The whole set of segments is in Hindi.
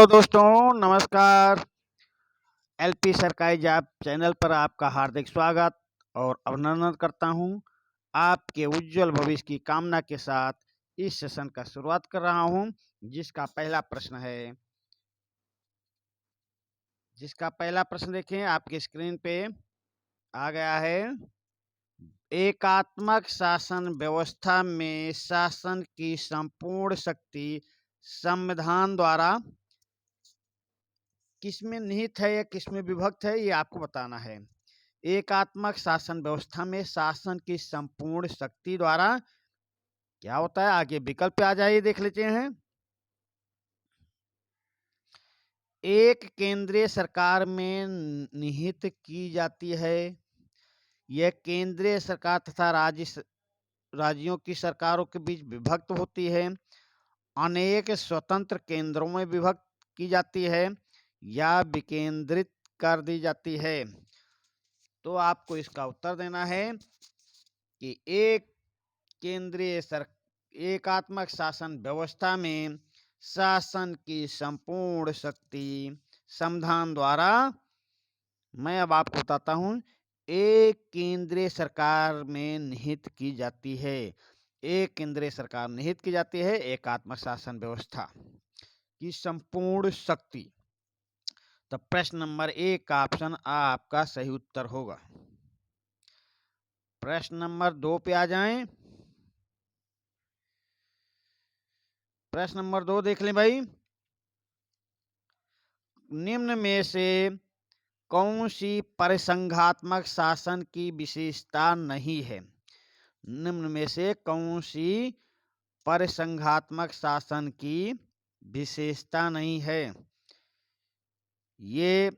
हेलो दोस्तों, नमस्कार। एलपी सरकारी जॉब चैनल पर आपका हार्दिक स्वागत और अभिनंदन करता हूं। आपके उज्जवल भविष्य की कामना के साथ इस सेशन का शुरुआत कर रहा हूं, जिसका पहला प्रश्न देखें आपकी स्क्रीन पे आ गया है। एकात्मक शासन व्यवस्था में शासन की संपूर्ण शक्ति संविधान द्वारा किसमें निहित है या किसमें विभक्त है, ये आपको बताना है। एकात्मक शासन व्यवस्था में शासन की संपूर्ण शक्ति द्वारा क्या होता है, आगे विकल्प पे आ जाइए, देख लेते हैं। एक केंद्रीय सरकार में निहित की जाती है। यह केंद्रीय सरकार तथा राज्यों की सरकारों के बीच विभक्त होती है। अनेक स्वतंत्र केंद्रों में विभक्त की जाती है या विकेंद्रित कर दी जाती है। तो आपको इसका उत्तर देना है कि एकात्मक शासन व्यवस्था में शासन की संपूर्ण शक्ति संविधान द्वारा, मैं अब आपको बताता हूं, एक केंद्रीय सरकार में निहित की जाती है। एक केंद्रीय सरकार निहित की जाती है एकात्मक शासन व्यवस्था की संपूर्ण शक्ति। तो प्रश्न नंबर 1 का ऑप्शन आपका सही उत्तर होगा। प्रश्न नंबर 2 पे आ जाएं। प्रश्न नंबर 2 देख लें भाई। निम्न में से कौन सी परिसंघात्मक शासन की विशेषता नहीं है? निम्न में से कौन सी परिसंघात्मक शासन की विशेषता नहीं है? ये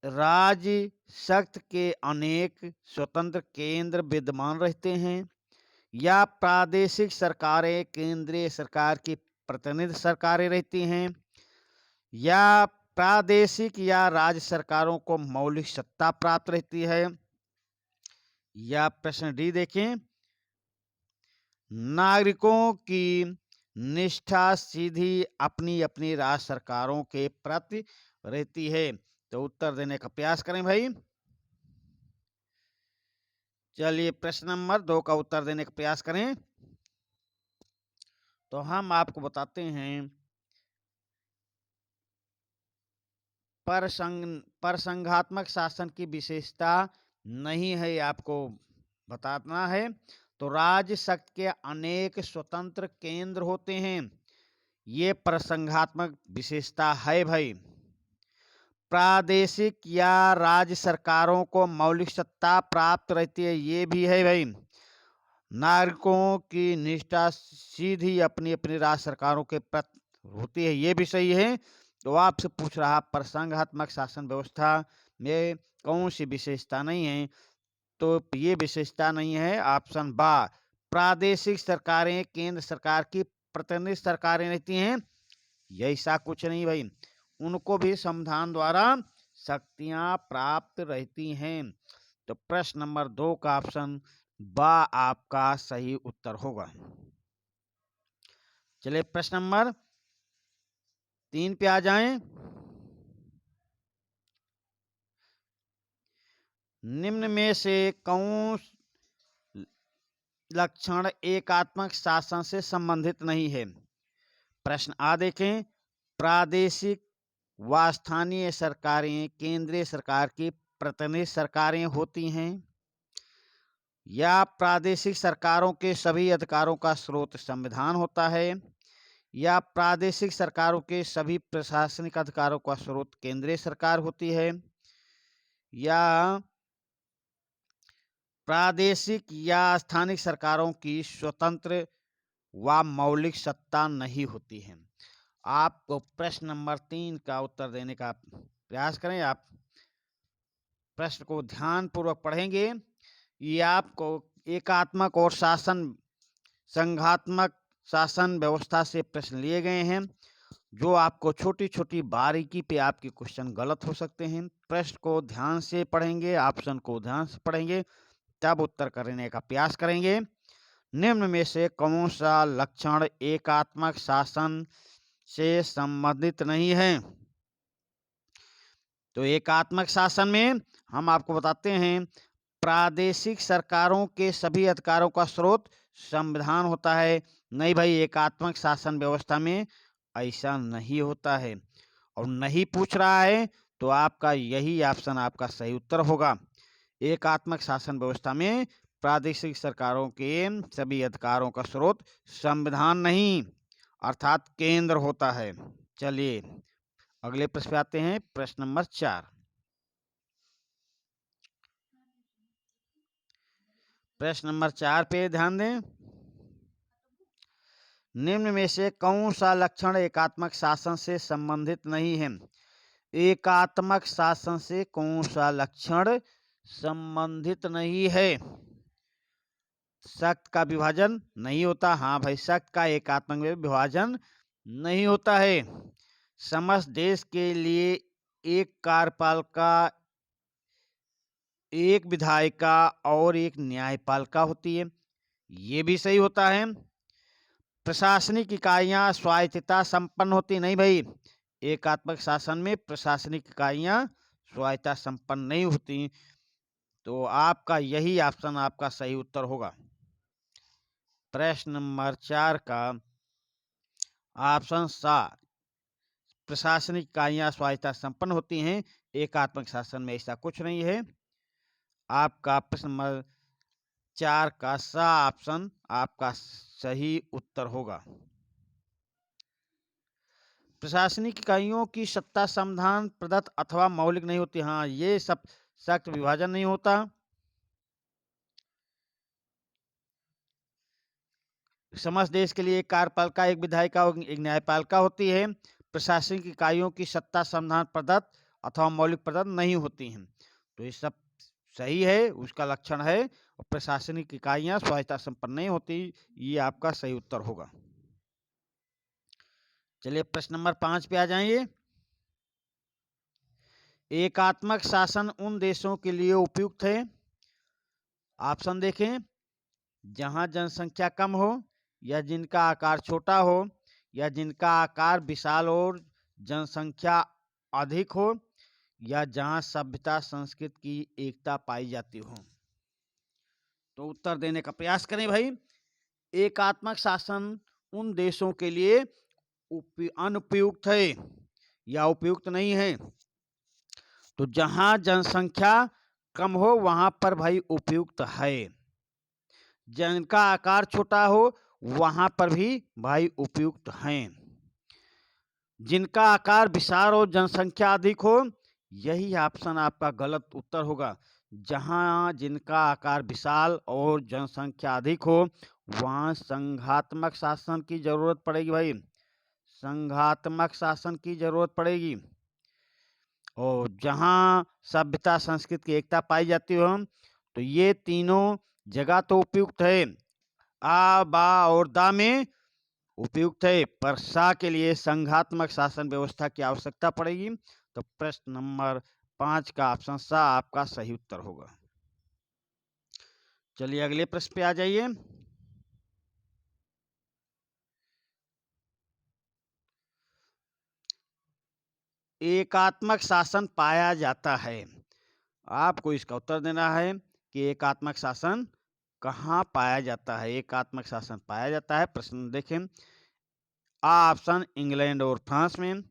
राज्य शक्ति के अनेक स्वतंत्र केंद्र विद्यमान रहते हैं, या प्रादेशिक सरकारें केंद्रीय सरकार की प्रतिनिधि सरकारें रहती हैं, या प्रादेशिक या राज्य सरकारों को मौलिक सत्ता प्राप्त रहती है, या प्रश्न डी देखें, नागरिकों की निष्ठा सीधी अपनी अपनी राज्य सरकारों के प्रति रहती है। तो उत्तर देने का प्रयास करें भाई। चलिए प्रश्न नंबर 2 का उत्तर देने का प्रयास करें। तो हम आपको बताते हैं, परसंघात्मक शासन की विशेषता नहीं है, आपको बताना है। तो राज्य शक्ति के अनेक स्वतंत्र केंद्र होते हैं, ये परसंघात्मक विशेषता है भाई। प्रादेशिक या राज्य सरकारों को मौलिक सत्ता प्राप्त रहती है, ये भी है भाई। नागरिकों की निष्ठा सीधी अपनी अपनी राज्य सरकारों के प्रति होती है, ये भी सही है। तो आपसे पूछ रहा परसंघात्मक शासन व्यवस्था में कौन सी विशेषता नहीं है, तो ये विशेषता नहीं है ऑप्शन बा, प्रादेशिक सरकारें केंद्र सरकार की प्रतिनिधि सरकारें रहती हैं, ऐसा कुछ नहीं भाई। उनको भी संविधान द्वारा शक्तियां प्राप्त रहती हैं। तो प्रश्न नंबर 2 का ऑप्शन बा आपका सही उत्तर होगा। चलिए प्रश्न नंबर 3 पे आ जाएं। निम्न में से कौन लक्षण एकात्मक शासन से संबंधित नहीं है? प्रश्न आ देखें, प्रादेशिक व स्थानीय सरकारें केंद्रीय सरकार की प्रतिनिधि सरकारें होती हैं, या प्रादेशिक सरकारों के सभी अधिकारों का स्रोत संविधान होता है, या प्रादेशिक सरकारों के सभी प्रशासनिक अधिकारों का स्रोत केंद्रीय सरकार होती है, या प्रादेशिक या स्थानिक सरकारों की स्वतंत्र व मौलिक सत्ता नहीं होती है। आपको प्रश्न नंबर 3 का उत्तर देने का प्रयास करें। आप प्रश्न को ध्यान पूर्वक पढ़ेंगे। ये आपको एकात्मक और संघात्मक शासन व्यवस्था से प्रश्न लिए गए हैं, जो आपको छोटी छोटी बारीकी पे आपके क्वेश्चन गलत हो सकते हैं। प्रश्न को ध्यान से पढ़ेंगे, ऑप्शन को ध्यान से पढ़ेंगे, तब उत्तर करने का प्रयास करेंगे। निम्न में से कौन सा लक्षण एकात्मक शासन से संबंधित नहीं है? तो एकात्मक शासन में हम आपको बताते हैं, प्रादेशिक सरकारों के सभी अधिकारों का स्रोत संविधान होता है। नहीं भाई, एकात्मक शासन व्यवस्था में ऐसा नहीं होता है। और नहीं पूछ रहा है तो आपका यही ऑप्शन आपका सही उत्तर होगा। एकात्मक शासन व्यवस्था में प्रादेशिक सरकारों के सभी अधिकारों का स्रोत संविधान नहीं अर्थात केंद्र होता है। चलिए अगले प्रश्न पे आते हैं, प्रश्न नंबर 4। प्रश्न नंबर 4 पे ध्यान दें। निम्न में से कौन सा लक्षण एकात्मक शासन से संबंधित नहीं है? एकात्मक शासन से कौन सा लक्षण संबंधित नहीं है? शक्त का विभाजन नहीं होता। हाँ भाई, शक्त का एकात्मक में विभाजन नहीं होता है। समस्त देश के लिए एक कार्यपालिका, एक विधायिका और एक न्यायपालिका होती है, ये भी सही होता है। प्रशासनिक इकाइयां स्वायत्तता संपन्न होती नहीं भाई, एकात्मक शासन में प्रशासनिक इकाइयां स्वायत्तता संपन्न नहीं होती। तो आपका यही ऑप्शन आपका सही उत्तर होगा। प्रश्न नंबर 4 का ऑप्शन सा, प्रशासनिक इकाइयां स्वायत्तता संपन्न होती हैं, एकात्मक शासन में ऐसा कुछ नहीं है। आपका प्रश्न नंबर 4 का सा ऑप्शन आपका सही उत्तर होगा। प्रशासनिक इकाइयों की सत्ता संविधान प्रदत्त अथवा मौलिक नहीं होती। हाँ, ये सब सख्त विभाजन नहीं होता। समस्त देश के लिए एक कार्यपालिका, एक विधायिका और एक न्यायपालिका होती है। प्रशासनिक इकाइयों की सत्ता संविधान प्रदत्त अथवा मौलिक प्रदत्त नहीं होती हैं। तो ये सब सही है, उसका लक्षण है। और प्रशासनिक इकाइयां स्वायत्तता संपन्न नहीं होती, ये आपका सही उत्तर होगा। चलिए प्रश्न नंबर 5 पे आ जाएंगे। एकात्मक शासन उन देशों के लिए उपयुक्त है, ऑप्शन देखें, जहां जनसंख्या कम हो, या जिनका आकार छोटा हो, या जिनका आकार विशाल और जनसंख्या अधिक हो, या जहां सभ्यता संस्कृति की एकता पाई जाती हो। तो उत्तर देने का प्रयास करें भाई। एकात्मक शासन उन देशों के लिए अनुपयुक्त है या उपयुक्त नहीं है। तो जहां जनसंख्या कम हो वहां पर भाई उपयुक्त है, जिनका आकार छोटा हो वहां पर भी भाई उपयुक्त हैं, जिनका आकार विशाल और जनसंख्या अधिक हो, यही ऑप्शन आपका गलत उत्तर होगा। जहां जिनका आकार विशाल और जनसंख्या अधिक हो वहां संघात्मक शासन की जरूरत पड़ेगी भाई, संघात्मक शासन की जरूरत पड़ेगी। और जहां सभ्यता संस्कृति की एकता पाई जाती हो, तो ये तीनों जगह तो उपयुक्त है, आ बा और दा में उपयुक्त है, पर सा के लिए संघात्मक शासन व्यवस्था की आवश्यकता पड़ेगी। तो प्रश्न नंबर 5 का ऑप्शन सा आपका सही उत्तर होगा। चलिए अगले प्रश्न पे आ जाइए। एकात्मक शासन पाया जाता है, आपको इसका उत्तर देना है कि एकात्मक शासन कहाँ पाया जाता है। एकात्मक शासन पाया जाता है, प्रश्न देखें, आ ऑप्शन इंग्लैंड और फ्रांस में,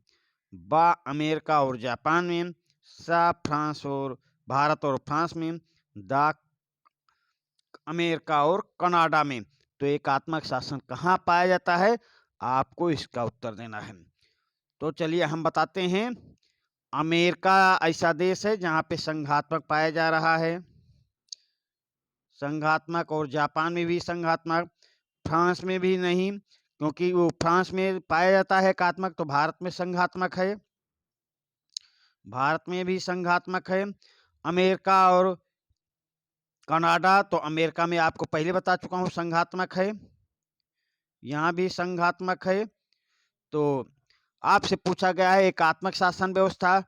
बा अमेरिका और जापान में, सा फ्रांस और भारत और फ्रांस में, दा अमेरिका और कनाडा में। तो एकात्मक शासन कहाँ पाया जाता है, आपको इसका उत्तर देना है। तो चलिए हम बताते हैं। अमेरिका ऐसा देश है जहाँ पे संघात्मक पाया जा रहा है, संघात्मक, और जापान में भी संघात्मक, फ्रांस में भी नहीं, क्योंकि वो फ्रांस में पाया जाता है एकात्मक, तो भारत में संघात्मक है, भारत में भी संघात्मक है। अमेरिका और कनाडा, तो अमेरिका में आपको पहले बता चुका हूँ संघात्मक है, यहाँ भी संघात्मक है। तो आपसे पूछा गया है एकात्मक शासन व्यवस्था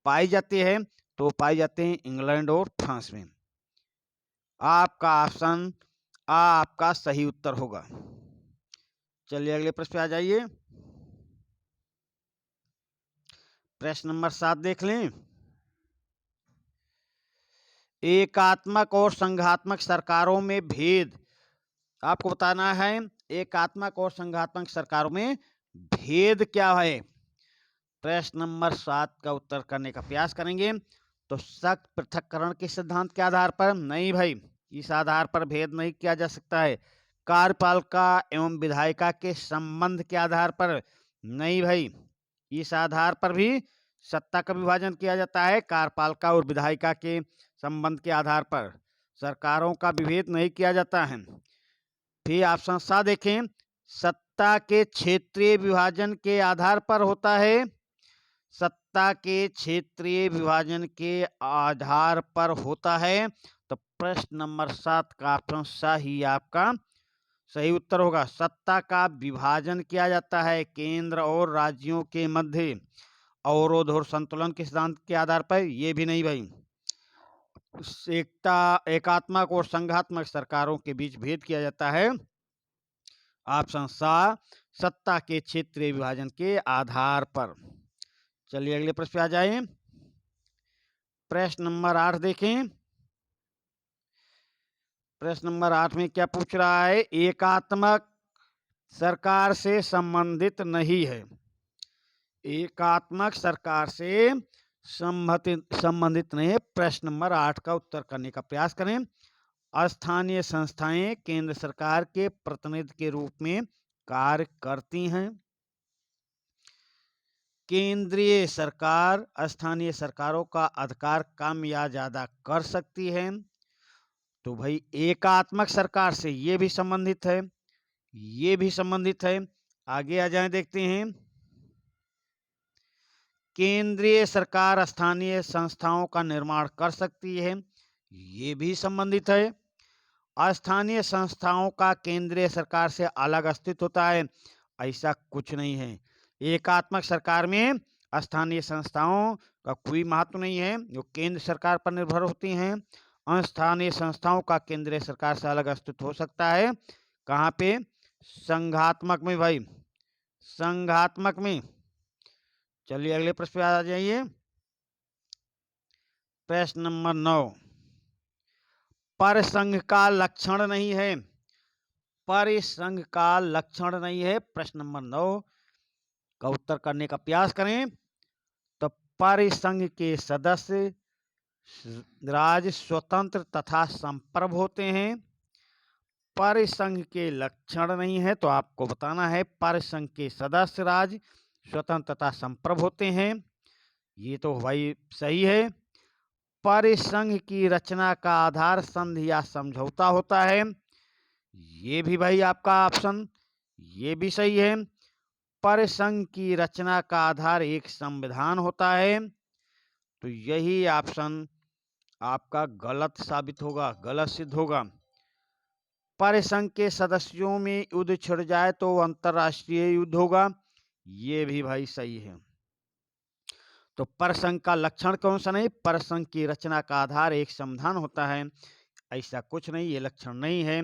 पाई जाती है, तो पाई जाते हैं इंग्लैंड और फ्रांस में। आपका ऑप्शन आपका सही उत्तर होगा। चलिए अगले प्रश्न पे आ जाइए। प्रश्न नंबर 7 देख लें। एकात्मक और संघात्मक सरकारों में भेद। आपको बताना है एकात्मक और संघात्मक सरकारों में भेद क्या है। प्रश्न नंबर 7 का उत्तर करने का प्रयास करेंगे। तो सख्त पृथक्करण के सिद्धांत के आधार पर नहीं भाई, इस आधार पर भेद नहीं किया जा सकता है। कार्यपालिका एवं विधायिका के संबंध के आधार पर नहीं भाई, इस आधार पर भी सत्ता का विभाजन किया जाता है। कार्यपालिका और विधायिका के संबंध के आधार पर सरकारों का विभेद नहीं किया जाता है। फिर ऑप्शन सा देखें, सत्ता के क्षेत्रीय विभाजन के आधार पर होता है। सत्ता के क्षेत्रीय विभाजन के आधार पर होता है। तो प्रश्न नंबर 7 का ऑप्शन सा ही आपका सही उत्तर होगा। सत्ता का विभाजन किया जाता है केंद्र और राज्यों के मध्य अवरोध और संतुलन के सिद्धांत के आधार पर। ये भी नहीं भाई, एकात्मक और संघात्मक सरकारों के बीच भेद किया जाता है। ऑप्शन सा, सत्ता के क्षेत्रीय विभाजन के आधार पर। चलिए अगले प्रश्न पे आ जाए। प्रश्न नंबर 8 देखें। प्रश्न नंबर 8 में क्या पूछ रहा है। एकात्मक सरकार से संबंधित नहीं है। एकात्मक सरकार से संबंधित नहीं है। प्रश्न नंबर 8 का उत्तर करने का प्रयास करें। स्थानीय संस्थाएं केंद्र सरकार के प्रतिनिधि के रूप में कार्य करती हैं। केंद्रीय सरकार स्थानीय सरकारों का अधिकार कम या ज्यादा कर सकती है। तो भाई एकात्मक सरकार से ये भी संबंधित है, ये भी संबंधित है। आगे आ जाएं, देखते हैं। केंद्रीय सरकार स्थानीय संस्थाओं का निर्माण कर सकती है, ये भी संबंधित है। स्थानीय संस्थाओं का केंद्रीय सरकार से अलग अस्तित्व होता है, ऐसा कुछ नहीं है। एकात्मक सरकार में स्थानीय संस्थाओं का कोई महत्व नहीं है, जो केंद्र सरकार पर निर्भर होती हैं। स्थानीय संस्थाओं का केंद्रीय सरकार से अलग अस्तित्व हो सकता है। कहाँ पे? संघात्मक में भाई, संघात्मक में। चलिए अगले प्रश्न पे आ जाइए। प्रश्न नंबर 9, परिसंघ का लक्षण नहीं है। परिसंघ का लक्षण नहीं है। प्रश्न नंबर 9 का उत्तर करने का प्रयास करें। तो परिसंघ के सदस्य राज्य स्वतंत्र तथा संप्रभु होते हैं। परिसंघ के लक्षण नहीं है, तो आपको बताना है परिसंघ के सदस्य राज्य स्वतंत्र तथा संप्रभु होते हैं। ये तो भाई सही है। परिसंघ की रचना का आधार संधि या समझौता होता है। ये भी भाई आपका ऑप्शन ये भी सही है। परिसंघ की रचना का आधार एक संविधान होता है। तो यही ऑप्शन आपका गलत साबित होगा, गलत सिद्ध होगा। परिसंघ के सदस्यों में युद्ध छिड़ जाए तो अंतरराष्ट्रीय युद्ध होगा, ये भी भाई सही है। तो परिसंघ का लक्षण कौन सा नहीं? परिसंघ की रचना का आधार एक संविधान होता है, ऐसा कुछ नहीं, ये लक्षण नहीं है।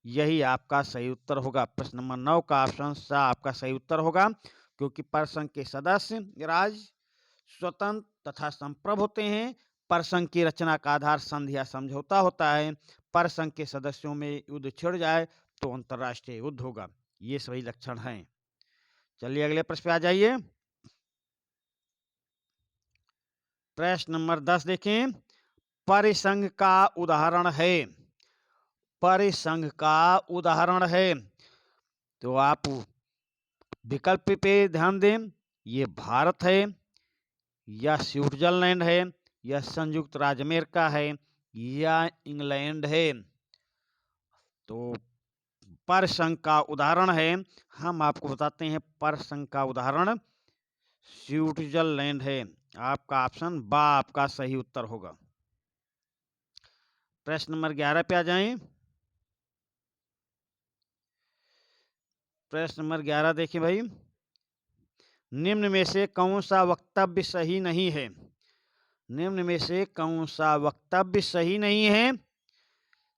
यही आपका सही उत्तर होगा। प्रश्न नंबर 9 का ऑप्शन सा आपका सही उत्तर होगा, क्योंकि परिसंघ के सदस्य राज्य स्वतंत्र तथा संप्रभु होते हैं। परिसंघ की रचना का आधार संधि या समझौता होता है। परिसंघ के सदस्यों में युद्ध छिड़ जाए तो अंतरराष्ट्रीय युद्ध होगा, ये सभी लक्षण हैं। चलिए अगले प्रश्न पे आ जाइए। प्रश्न नंबर 10 देखें। परिसंघ का उदाहरण है। परिसंघ का उदाहरण है, तो आप विकल्प पे ध्यान दें। ये भारत है, या स्विट्जरलैंड है, या संयुक्त राज्य अमेरिका है, या इंग्लैंड है। तो परिसंघ का उदाहरण है, हम आपको बताते हैं परिसंघ का उदाहरण स्विट्जरलैंड है। आपका ऑप्शन बा आपका सही उत्तर होगा। प्रश्न नंबर 11 पे आ जाएं। प्रश्न नंबर 11 देखिए भाई। निम्न में से कौन सा वक्तव्य सही नहीं है? निम्न में से कौन सा वक्तव्य सही नहीं है?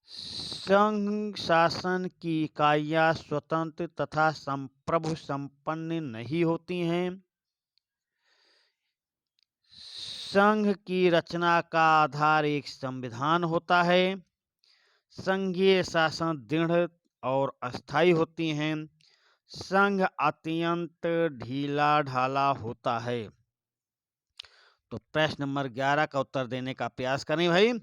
संघ शासन की इकाइयां स्वतंत्र तथा संप्रभु संपन्न नहीं होती हैं। संघ की रचना का आधार एक संविधान होता है। संघीय शासन दृढ़ और अस्थायी होती हैं। संघ अत्यंत ढीला ढाला होता है। तो प्रश्न नंबर 11 का उत्तर देने का प्रयास करें भाई।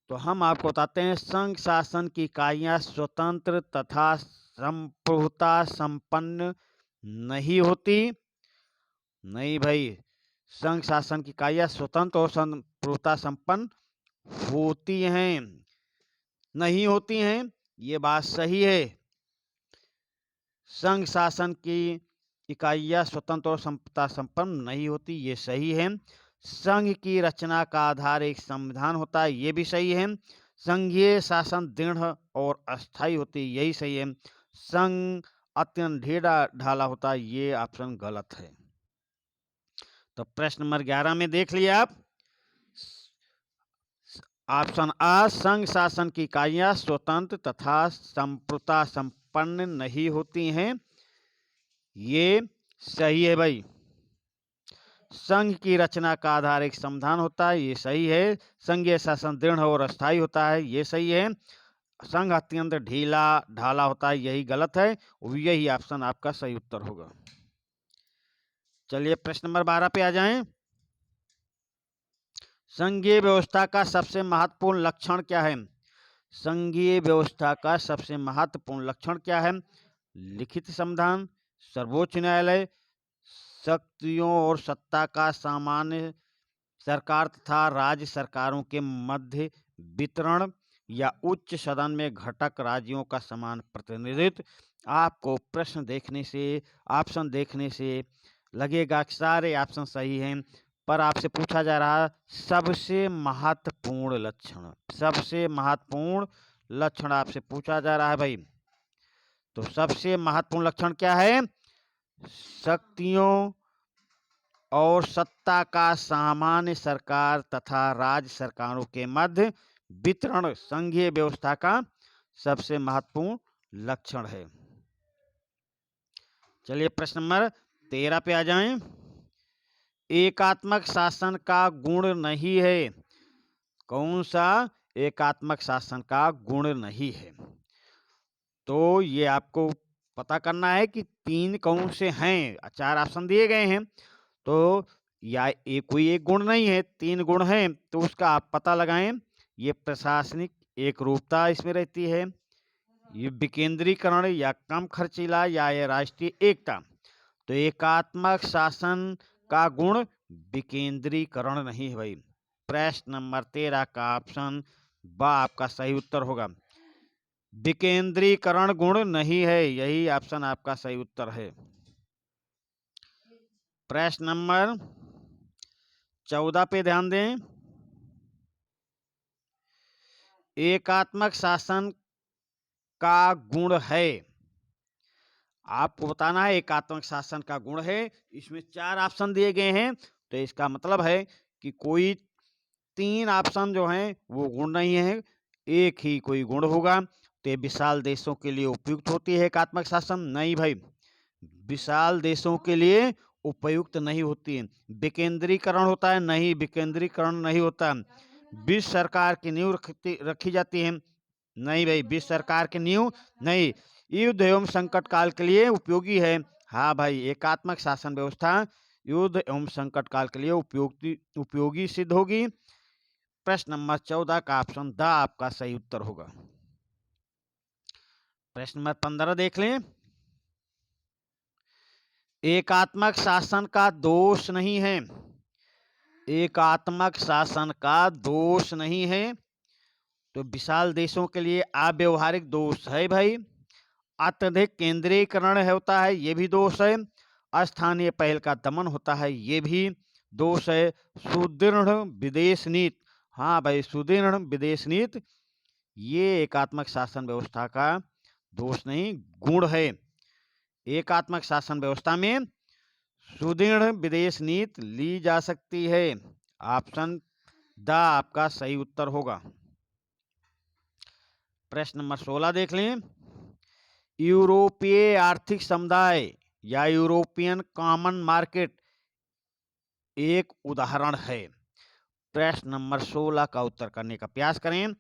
तो हम आपको बताते हैं, संघ शासन की इकाइयां स्वतंत्र तथा संप्रभुता संपन्न नहीं होती। नहीं भाई, संघ शासन की इकाइयां स्वतंत्र और संप्रभुता संपन्न होती हैं, नहीं होती हैं, ये बात सही है। संघ शासन की इकाइयां स्वतंत्र और संप्रभुता संपन्न नहीं होती, ये सही है। संघ की रचना का आधार एक संविधान होता है, ये भी सही है। संघीय शासन दृढ़ और अस्थायी होती है, यही सही है। संघ अत्यंत ढीला ढाला होता है, ये ऑप्शन गलत है। तो प्रश्न नंबर 11 में देख लिया आप, ऑप्शन आ, संघ शासन की इकाइयां स्वतंत्र तथा संप्रभुता संपन्न नहीं होती हैं, ये सही है भाई। संघ की रचना का आधार एक संविधान होता है, ये सही है। संघीय शासन दृढ़ और अस्थायी होता है, ये सही है। संघ अत्यंत ढीला ढाला होता है, यही गलत है। यही ऑप्शन आपका सही उत्तर होगा। चलिए प्रश्न नंबर 12 पे आ जाएं। संघीय व्यवस्था का सबसे महत्वपूर्ण लक्षण क्या है? संघीय व्यवस्था का सबसे महत्वपूर्ण लक्षण क्या है? लिखित संविधान, सर्वोच्च न्यायालय, शक्तियों और सत्ता का सामान्य सरकार तथा राज्य सरकारों के मध्य वितरण, या उच्च सदन में घटक राज्यों का समान प्रतिनिधित्व। आपको प्रश्न देखने से, ऑप्शन देखने से लगेगा कि सारे ऑप्शन सही हैं, पर आपसे पूछा जा रहा सबसे महत्वपूर्ण लक्षण, सबसे महत्वपूर्ण लक्षण आपसे पूछा जा रहा है भाई। तो सबसे महत्वपूर्ण लक्षण क्या है? शक्तियों और सत्ता का सामान्य सरकार तथा राज्य सरकारों के मध्य वितरण संघीय व्यवस्था का सबसे महत्वपूर्ण लक्षण है। चलिए प्रश्न नंबर 13 पे आ जाएं। एकात्मक शासन का गुण नहीं है, कौन सा एकात्मक शासन का गुण नहीं है? तो ये आपको पता करना है कि तीन कौन से हैं, 4 ऑप्शन दिए गए हैं, तो या कोई एक गुण नहीं है, 3 गुण हैं, तो उसका आप पता लगाएं। ये प्रशासनिक एकरूपता इसमें रहती है, ये विकेंद्रीकरण या कम खर्चीला, या ये राष्ट्रीय एकता। तो एकात्मक शासन का गुण विकेंद्रीकरण नहीं है भाई। प्रश्न नंबर 13 का ऑप्शन बा आपका सही उत्तर होगा। विकेंद्रीकरण गुण नहीं है, यही ऑप्शन आपका सही उत्तर है। प्रश्न नंबर 14 पे ध्यान दें। एकात्मक शासन का गुण है, आपको बताना है एकात्मक शासन का गुण है। इसमें 4 ऑप्शन दिए गए हैं, तो इसका मतलब है कि कोई 3 ऑप्शन जो हैं वो गुण नहीं है, एक ही कोई गुण होगा। तो विशाल देशों के लिए उपयुक्त होती है एकात्मक शासन? नहीं भाई, विशाल देशों के लिए उपयुक्त नहीं होती है। विकेंद्रीकरण होता है? नहीं, विकेंद्रीकरण नहीं होता। विश्व सरकार की नींव रखी जाती है? नहीं भाई, विश्व सरकार की नींव नहीं। युद्ध एवं संकट काल के लिए उपयोगी है? हाँ भाई, एकात्मक शासन व्यवस्था युद्ध एवं संकट काल के लिए उपयोगी सिद्ध होगी। प्रश्न नंबर 14 का ऑप्शन द आपका सही उत्तर होगा। प्रश्न नंबर 15 देख लें। एकात्मक शासन का दोष नहीं है, एकात्मक शासन का दोष नहीं है, तो विशाल देशों के लिए अव्यवहारिक दोष है भाई। अत्यधिक केंद्रीकरण होता है, ये भी दोष है। अस्थानीय पहल का दमन होता है, ये भी दोष है। सुदृढ़ विदेश नीति, हाँ भाई, सुदृढ़ विदेश नीति ये एकात्मक शासन व्यवस्था का दोष नहीं, गुण है। एकात्मक शासन व्यवस्था में सुदृढ़ विदेश नीति ली जा सकती है। ऑप्शन द आपका सही उत्तर होगा। प्रश्न नंबर 16 देख लें। यूरोपीय आर्थिक समुदाय या यूरोपियन कॉमन मार्केट एक उदाहरण है। प्रश्न नंबर 16 का उत्तर करने का प्रयास करें।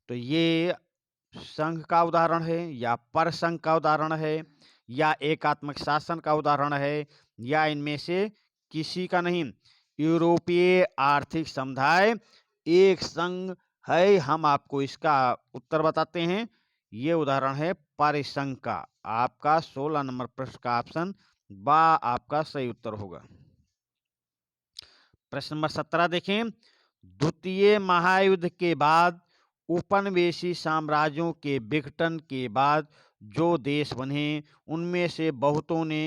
तो ये संघ का उदाहरण है या परसंघ का उदाहरण है या एकात्मक शासन का उदाहरण है या इनमें से किसी का नहीं। यूरोपीय आर्थिक समुदाय एक संघ है। हम आपको इसका उत्तर बताते हैं। ये उदाहरण है परिसंघ का। आपका 16 नंबर प्रश्न का ऑप्शन बा आपका सही उत्तर होगा। प्रश्न नंबर 17 देखें। द्वितीय महायुद्ध के बाद उपनिवेशी साम्राज्यों के विघटन के बाद जो देश बने उनमें से बहुतों ने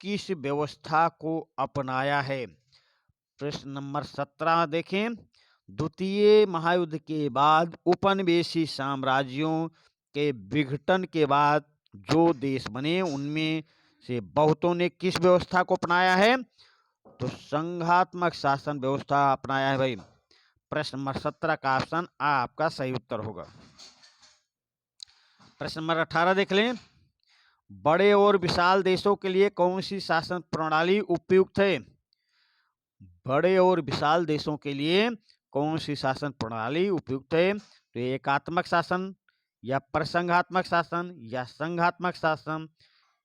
किस व्यवस्था को अपनाया है। प्रश्न नंबर 17 देखें। द्वितीय महायुद्ध के बाद उपनिवेशी साम्राज्यों के विघटन के बाद जो देश बने उनमें से बहुतों ने किस व्यवस्था को अपनाया है। तो संघात्मक शासन व्यवस्था अपनाया है भाई। प्रश्न नंबर 17 का ऑप्शन आ आपका सही उत्तर होगा। प्रश्न नंबर 18 देख लें। बड़े और विशाल देशों के लिए कौन सी शासन प्रणाली उपयुक्त है। बड़े और विशाल देशों के लिए कौन सी शासन प्रणाली उपयुक्त है। तो एकात्मक शासन या प्रसंघात्मक शासन या संघात्मक शासन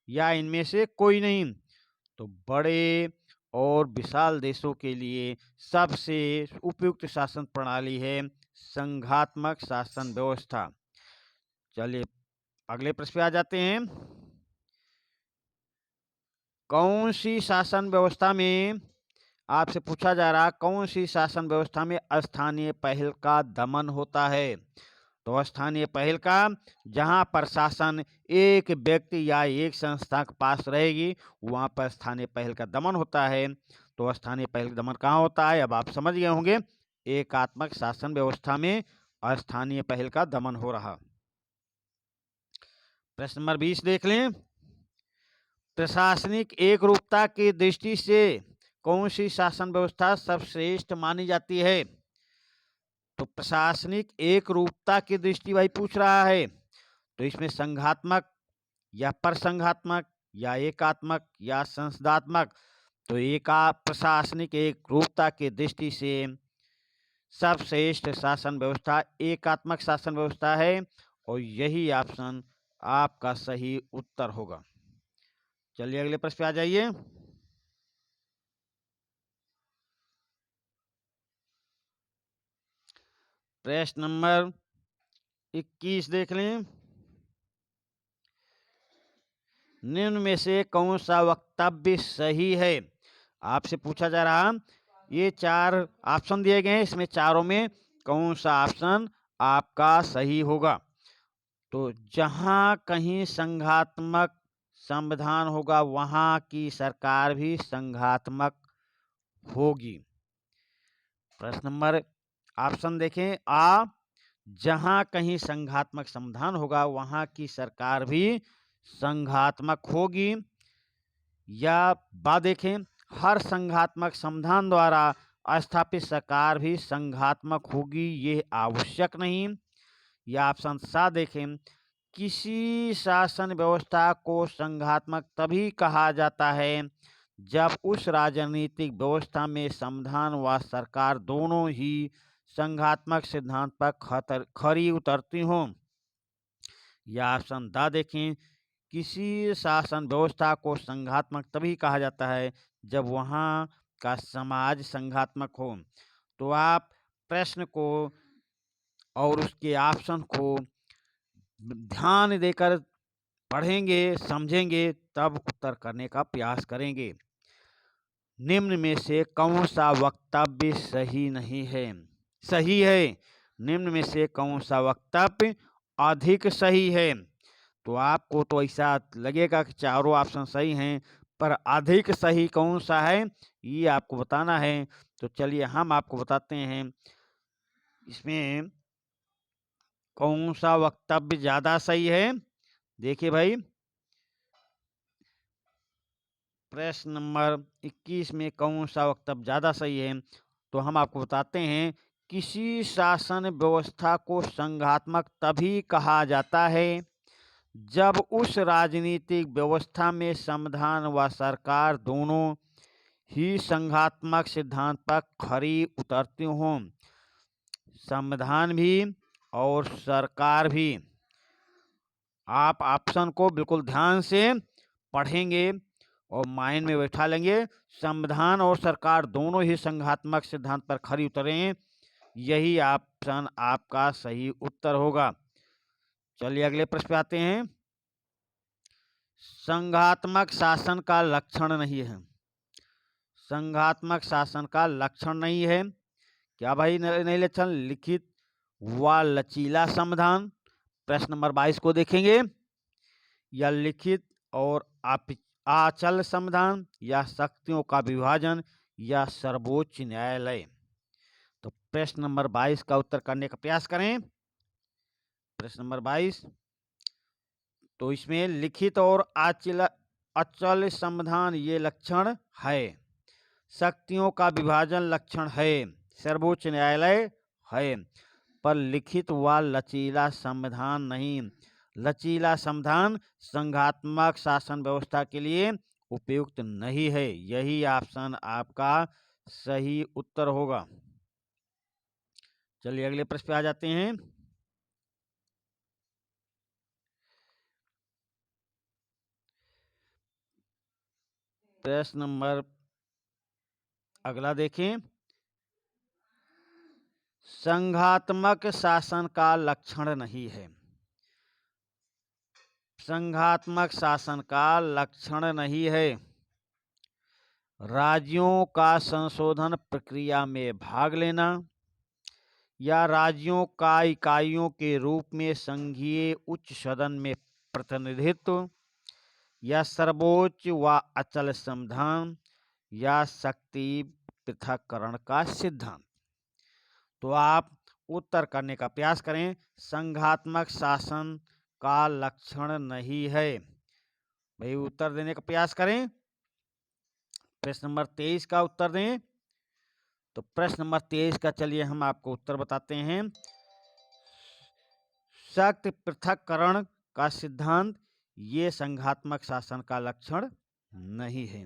या इनमें से कोई नहीं। तो बड़े और विशाल देशों के लिए सबसे उपयुक्त शासन प्रणाली है संघात्मक शासन व्यवस्था। चलिए अगले प्रश्न पे आ जाते हैं। कौन सी शासन व्यवस्था में आपसे पूछा जा रहा कौन सी शासन व्यवस्था में स्थानीय पहल का दमन होता है। तो स्थानीय पहल का जहां पर शासन एक व्यक्ति या एक संस्था के पास रहेगी वहां पर स्थानीय पहल का दमन होता है। तो स्थानीय पहल का दमन कहाँ होता है अब आप समझ गए होंगे। एकात्मक शासन व्यवस्था में स्थानीय पहल का दमन हो रहा। प्रश्न नंबर 20 देख लें। प्रशासनिक एक रूपता की दृष्टि से कौन सी शासन व्यवस्था सर्वश्रेष्ठ मानी जाती है। तो प्रशासनिक एक रूपता की दृष्टि भाई पूछ रहा है। तो इसमें संघात्मक या परसंघात्मक या एकात्मक या संसदात्मक। तो प्रशासनिक एक रूपता की दृष्टि से सर्वश्रेष्ठ शासन व्यवस्था एकात्मक शासन व्यवस्था है और यही ऑप्शन आपका सही उत्तर होगा। चलिए अगले प्रश्न पे आ जाइए। प्रश्न नंबर 21 देख लें। निम्न में से कौन सा वक्तव्य सही है। आपसे पूछा जा रहा ये 4 ऑप्शन दिए गए हैं इसमें चारों में कौन सा ऑप्शन आपका सही होगा। तो जहां कहीं संघात्मक संविधान होगा वहां की सरकार भी संघात्मक होगी। प्रश्न नंबर ऑप्शन देखें आ जहां कहीं संघात्मक संविधान होगा वहां की सरकार भी संघात्मक होगी। या बा देखें हर संघात्मक संविधान द्वारा स्थापित सरकार भी संघात्मक होगी ये आवश्यक नहीं। या ऑप्शन सा देखें किसी शासन व्यवस्था को संघात्मक तभी कहा जाता है जब उस राजनीतिक व्यवस्था में संविधान व सरकार दोनों ही संघात्मक सिद्धांत पर खरी उतरती हों। या ऑप्शन दा देखें किसी शासन व्यवस्था को संघात्मक तभी कहा जाता है जब वहाँ का समाज संघात्मक हो। तो आप प्रश्न को और उसके ऑप्शन को ध्यान देकर पढ़ेंगे समझेंगे तब उत्तर करने का प्रयास करेंगे। निम्न में से कौन सा वक्तव्य सही नहीं है सही है। निम्न में से कौन सा वक्तव्य अधिक सही है। तो आपको तो ऐसा लगेगा कि चारों ऑप्शन सही हैं पर अधिक सही कौन सा है ये आपको बताना है। तो चलिए हम आपको बताते हैं इसमें कौन सा वक्तव्य ज्यादा सही है। देखिए भाई प्रश्न नंबर 21 में कौन सा वक्तव्य ज्यादा सही है। तो हम आपको बताते हैं किसी शासन व्यवस्था को संघात्मक तभी कहा जाता है जब उस राजनीतिक व्यवस्था में संविधान व सरकार दोनों ही संघात्मक सिद्धांत पर खरी उतरती हों। संविधान भी और सरकार भी। आप ऑप्शन को बिल्कुल ध्यान से पढ़ेंगे और माइंड में बैठा लेंगे। संविधान और सरकार दोनों ही संघात्मक सिद्धांत पर खरी उतरे, यही ऑप्शन आपका सही उत्तर होगा। चलिए अगले प्रश्न पे आते हैं। संघात्मक शासन का लक्षण नहीं है। संघात्मक शासन का लक्षण नहीं है क्या भाई? नहीं लक्षण, लिखित व लचीला संविधान, प्रश्न नंबर 22 को देखेंगे, या लिखित और अचल संविधान, या शक्तियों का विभाजन, या सर्वोच्च न्यायालय। तो प्रश्न नंबर 22 का उत्तर करने का प्रयास करें। प्रश्न नंबर 22, तो इसमें लिखित और अचल संविधान ये लक्षण है, शक्तियों का विभाजन लक्षण है, सर्वोच्च न्यायालय है, पर लिखित व लचीला संविधान नहीं। लचीला संविधान संघात्मक शासन व्यवस्था के लिए उपयुक्त नहीं है, यही ऑप्शन आपका सही उत्तर होगा। चलिए अगले प्रश्न पे आ जाते हैं। प्रश्न नंबर अगला देखें। संघात्मक शासन का लक्षण नहीं है। संघात्मक शासन का लक्षण नहीं है। राज्यों का संशोधन प्रक्रिया में भाग लेना, या राज्यों का इकाइयों के रूप में संघीय उच्च सदन में प्रतिनिधित्व, या सर्वोच्च व अचल संविधान, या शक्ति पृथक्करण का सिद्धांत। तो आप उत्तर करने का प्रयास करें। संघात्मक शासन का लक्षण नहीं है, भाई उत्तर देने का प्रयास करें। प्रश्न नंबर 23 का उत्तर दें। तो प्रश्न नंबर 23 का चलिए हम आपको उत्तर बताते हैं। शक्ति पृथक्करण का सिद्धांत ये संघात्मक शासन का लक्षण नहीं है।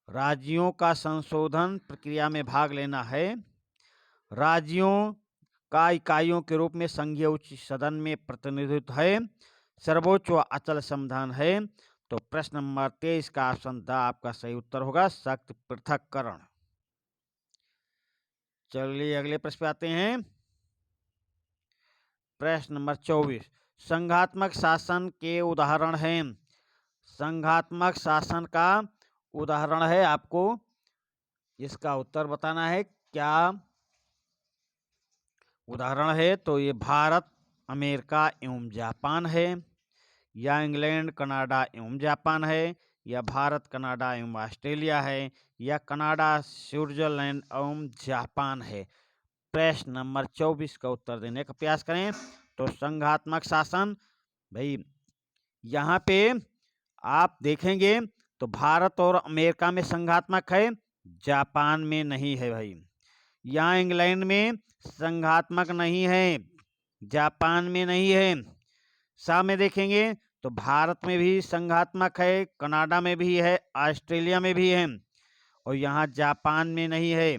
राज्यों का संशोधन प्रक्रिया में भाग लेना है, राज्यों का इकाइयों के रूप में संघीय उच्च सदन में प्रतिनिधित्व है, सर्वोच्च व अचल संविधान है। तो प्रश्न नंबर 23 का ऑप्शन द आपका सही उत्तर होगा, शक्ति पृथक्करण। चलिए अगले प्रश्न पे आते हैं। प्रश्न नंबर 24, संघात्मक शासन के उदाहरण हैं। संघात्मक शासन का उदाहरण है, आपको इसका उत्तर बताना है। क्या उदाहरण है? तो ये भारत, अमेरिका एवं जापान है, या इंग्लैंड, कनाडा एवं जापान है, या भारत, कनाडा एवं ऑस्ट्रेलिया है, या कनाडा, स्विट्जरलैंड एवं जापान है। प्रश्न नंबर 24 का उत्तर देने का प्रयास करें। तो संघात्मक शासन, भाई यहाँ पे आप देखेंगे तो भारत और अमेरिका में संघात्मक है, जापान में नहीं है भाई। यहाँ इंग्लैंड में संघात्मक नहीं है, जापान में नहीं है। सा में देखेंगे तो भारत में भी संघात्मक है, कनाडा में भी है, ऑस्ट्रेलिया में भी है, और यहाँ जापान में नहीं है।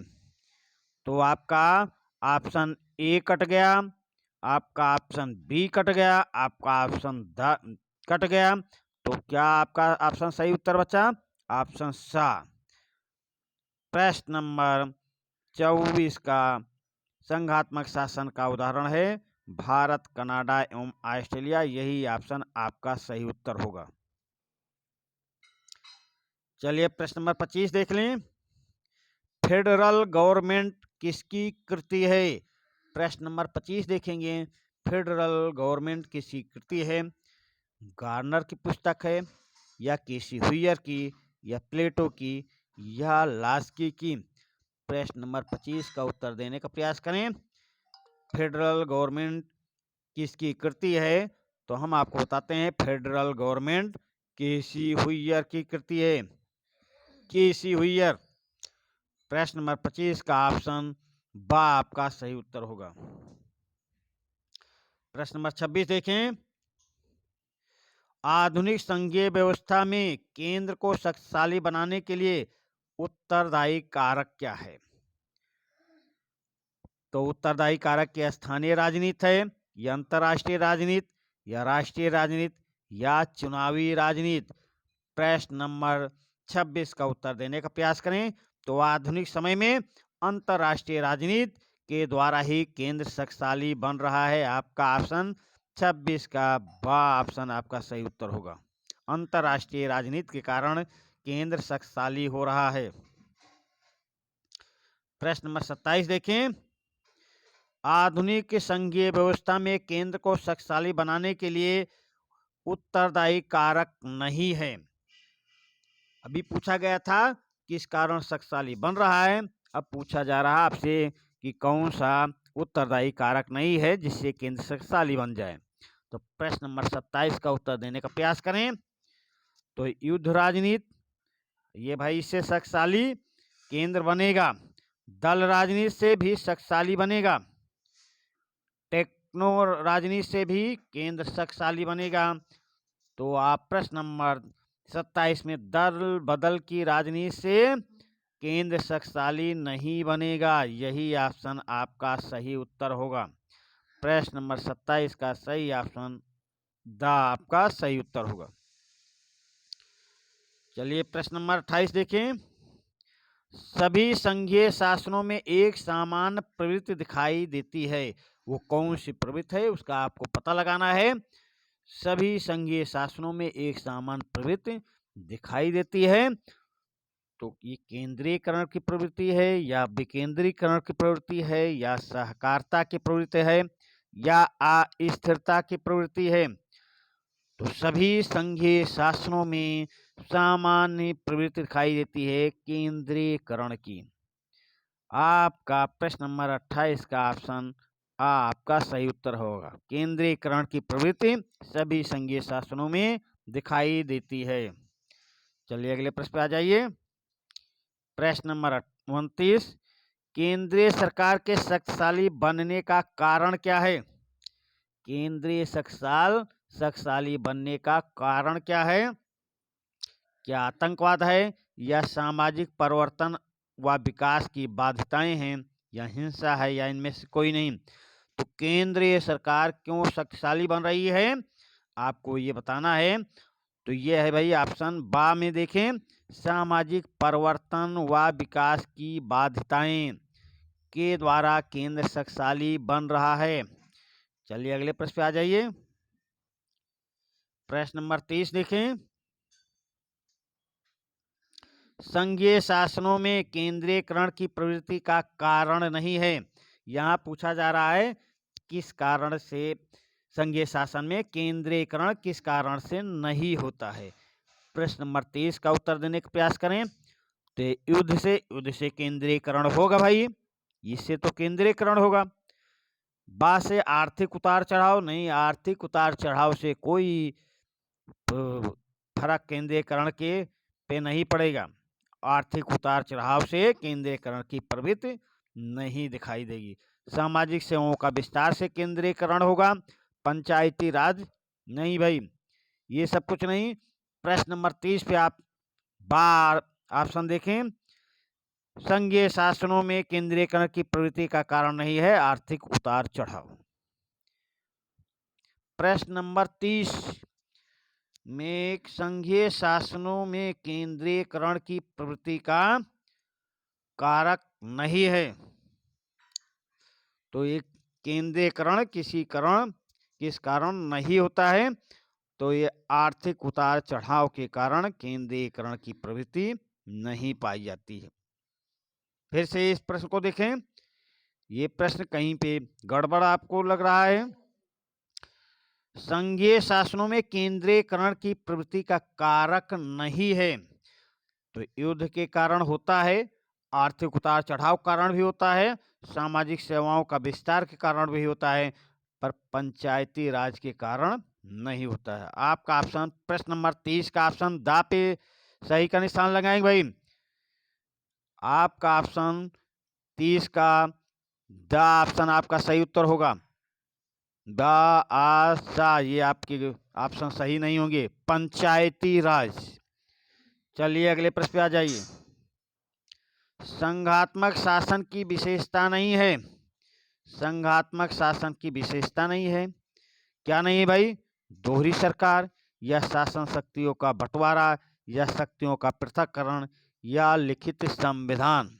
तो आपका ऑप्शन ए कट गया, आपका ऑप्शन बी कट गया, आपका ऑप्शन द कट गया। तो क्या आपका ऑप्शन सही उत्तर बचा? ऑप्शन सा। प्रश्न नंबर 24 का संघात्मक शासन का उदाहरण है भारत, कनाडा एवं ऑस्ट्रेलिया, यही ऑप्शन आपका सही उत्तर होगा। चलिए प्रश्न नंबर 25 देख लें। फेडरल गवर्नमेंट किसकी कृति है? प्रश्न नंबर 25 देखेंगे। फेडरल गवर्नमेंट किसकी कृति है? गार्नर की पुस्तक है, या केसी हुइयर की, या प्लेटो की, या लास्की की। प्रश्न नंबर 25 का उत्तर देने का प्रयास करें। फेडरल गवर्नमेंट किसकी कृति है? तो हम आपको बताते हैं, फेडरल गवर्नमेंट केसी हुइयर की कृति है, केसी हुइयर। प्रश्न नंबर 25 का ऑप्शन बा आपका सही उत्तर होगा। प्रश्न नंबर 26 देखें। आधुनिक संघीय व्यवस्था में केंद्र को शक्तिशाली बनाने के लिए उत्तरदायी कारक क्या है? तो उत्तरदायी कारक क्या स्थानीय राजनीति है, या अंतर्राष्ट्रीय राजनीति, या राष्ट्रीय राजनीति, या चुनावी राजनीति? प्रश्न नंबर 26 का उत्तर देने का प्रयास करें। तो आधुनिक समय में अंतर्राष्ट्रीय राजनीति के द्वारा ही केंद्र शक्तिशाली बन रहा है। आपका ऑप्शन 26 का बा ऑप्शन आपका सही उत्तर होगा। अंतर्राष्ट्रीय राजनीति के कारण केंद्र शक्तिशाली हो रहा है। प्रश्न नंबर 27 देखें। आधुनिक संघीय व्यवस्था में केंद्र को शक्तिशाली बनाने के लिए उत्तरदायी कारक नहीं है। अभी पूछा गया था किस कारण शक्तिशाली बन रहा है, अब पूछा जा रहा है आपसे कि कौन सा उत्तरदायी कारक नहीं है जिससे केंद्र शक्तिशाली बन जाए। तो प्रश्न नंबर 27 का उत्तर देने का प्रयास करें। तो युद्ध राजनीति, ये भाई इससे शक्तिशाली केंद्र बनेगा। दल राजनीति से भी शक्तिशाली बनेगा। टेक्नो राजनीति से भी केंद्र शक्तिशाली बनेगा। तो आप प्रश्न नंबर 27 में दल बदल की राजनीति से केंद्र शक्तिशाली नहीं बनेगा, यही ऑप्शन आपका सही उत्तर होगा। प्रश्न नंबर 27 का सही ऑप्शन द आपका सही उत्तर होगा। चलिए प्रश्न नंबर 28 देखें। सभी संघीय शासनों में एक सामान्य प्रवृत्ति दिखाई देती है, वो कौन सी प्रवृत्ति है उसका आपको पता लगाना है। सभी संघीय शासनों में एक सामान्य प्रवृत्ति दिखाई देती है, तो ये केंद्रीयकरण की प्रवृत्ति है, या विकेंद्रीकरण की प्रवृत्ति है, या सहकारिता की प्रवृत्ति है, या अस्थिरता की प्रवृत्ति है? तो सभी संघीय शासनों में सामान्य प्रवृत्ति दिखाई देती है केंद्रीयकरण की। आपका प्रश्न नंबर 28 का ऑप्शन आपका सही उत्तर होगा। केंद्रीयकरण की प्रवृत्ति सभी संघीय शासनों में दिखाई देती है। चलिए अगले प्रश्न पे आ जाइए। प्रश्न नंबर 29। केंद्रीय सरकार के शक्तिशाली बनने का कारण क्या है? केंद्रीय शक्तिशाली बनने का कारण क्या है? क्या आतंकवाद है, या सामाजिक परिवर्तन व विकास की बाध्यताएं हैं, या हिंसा है, या इनमें से कोई नहीं? तो केंद्रीय सरकार क्यों शक्तिशाली बन रही है आपको ये बताना है। तो ये है भाई ऑप्शन बा में देखें, सामाजिक परिवर्तन व विकास की बाध्यताएं के द्वारा केंद्र शक्तिशाली बन रहा है। चलिए अगले प्रश्न पे आ जाइए। प्रश्न नंबर 30 देखें। संघीय शासनों में केंद्रीयकरण की प्रवृत्ति का कारण नहीं है। यहाँ पूछा जा रहा है किस कारण से संघीय शासन में केंद्रीयकरण किस कारण से नहीं होता है। प्रश्न नंबर 30 का उत्तर देने का प्रयास करें। तो युद्ध से केंद्रीयकरण होगा भाई, इससे तो केंद्रीयकरण होगा। बा से आर्थिक उतार चढ़ाव नहीं, आर्थिक उतार चढ़ाव से कोई फर्क केंद्रीयकरण के पे नहीं पड़ेगा। आर्थिक उतार चढ़ाव से केंद्रीयकरण की प्रवृत्ति नहीं दिखाई देगी। सामाजिक सेवाओं का विस्तार से केंद्रीयकरण होगा। पंचायती राज नहीं भाई, ये सब कुछ नहीं। प्रश्न नंबर 30 पे आप बार ऑप्शन देखें, संघीय शासनों में केंद्रीयकरण की प्रवृत्ति का कारण नहीं है आर्थिक उतार चढ़ाव। प्रश्न नंबर 30 में संघीय शासनों में केंद्रीयकरण की प्रवृत्ति का कारक नहीं है। तो एक केंद्रीयकरण किस कारण नहीं होता है? तो ये आर्थिक उतार चढ़ाव के कारण केंद्रीयकरण की प्रवृत्ति नहीं पाई जाती है। फिर से इस प्रश्न को देखें, ये प्रश्न कहीं पे गड़बड़ आपको लग रहा है। संघीय शासनों में केंद्रीयकरण की प्रवृत्ति का कारक नहीं है, तो युद्ध के कारण होता है, आर्थिक उतार चढ़ाव कारण भी होता है, सामाजिक सेवाओं का विस्तार के कारण भी होता है, पर पंचायती राज के कारण नहीं होता है। आपका ऑप्शन प्रश्न नंबर 30 का ऑप्शन दा पे सही का निशान लगाएंगे भाई। आपका ऑप्शन 30 का द ऑप्शन आपका सही उत्तर होगा। द आ सा, ये आपके ऑप्शन सही नहीं होंगे। पंचायती राज। चलिए अगले प्रश्न पे आ जाइए। संघात्मक शासन की विशेषता नहीं है। संघात्मक शासन की विशेषता नहीं है, क्या नहीं है भाई? दोहरी सरकार, या शासन शक्तियों का बंटवारा, या शक्तियों का पृथक्करण, या लिखित संविधान।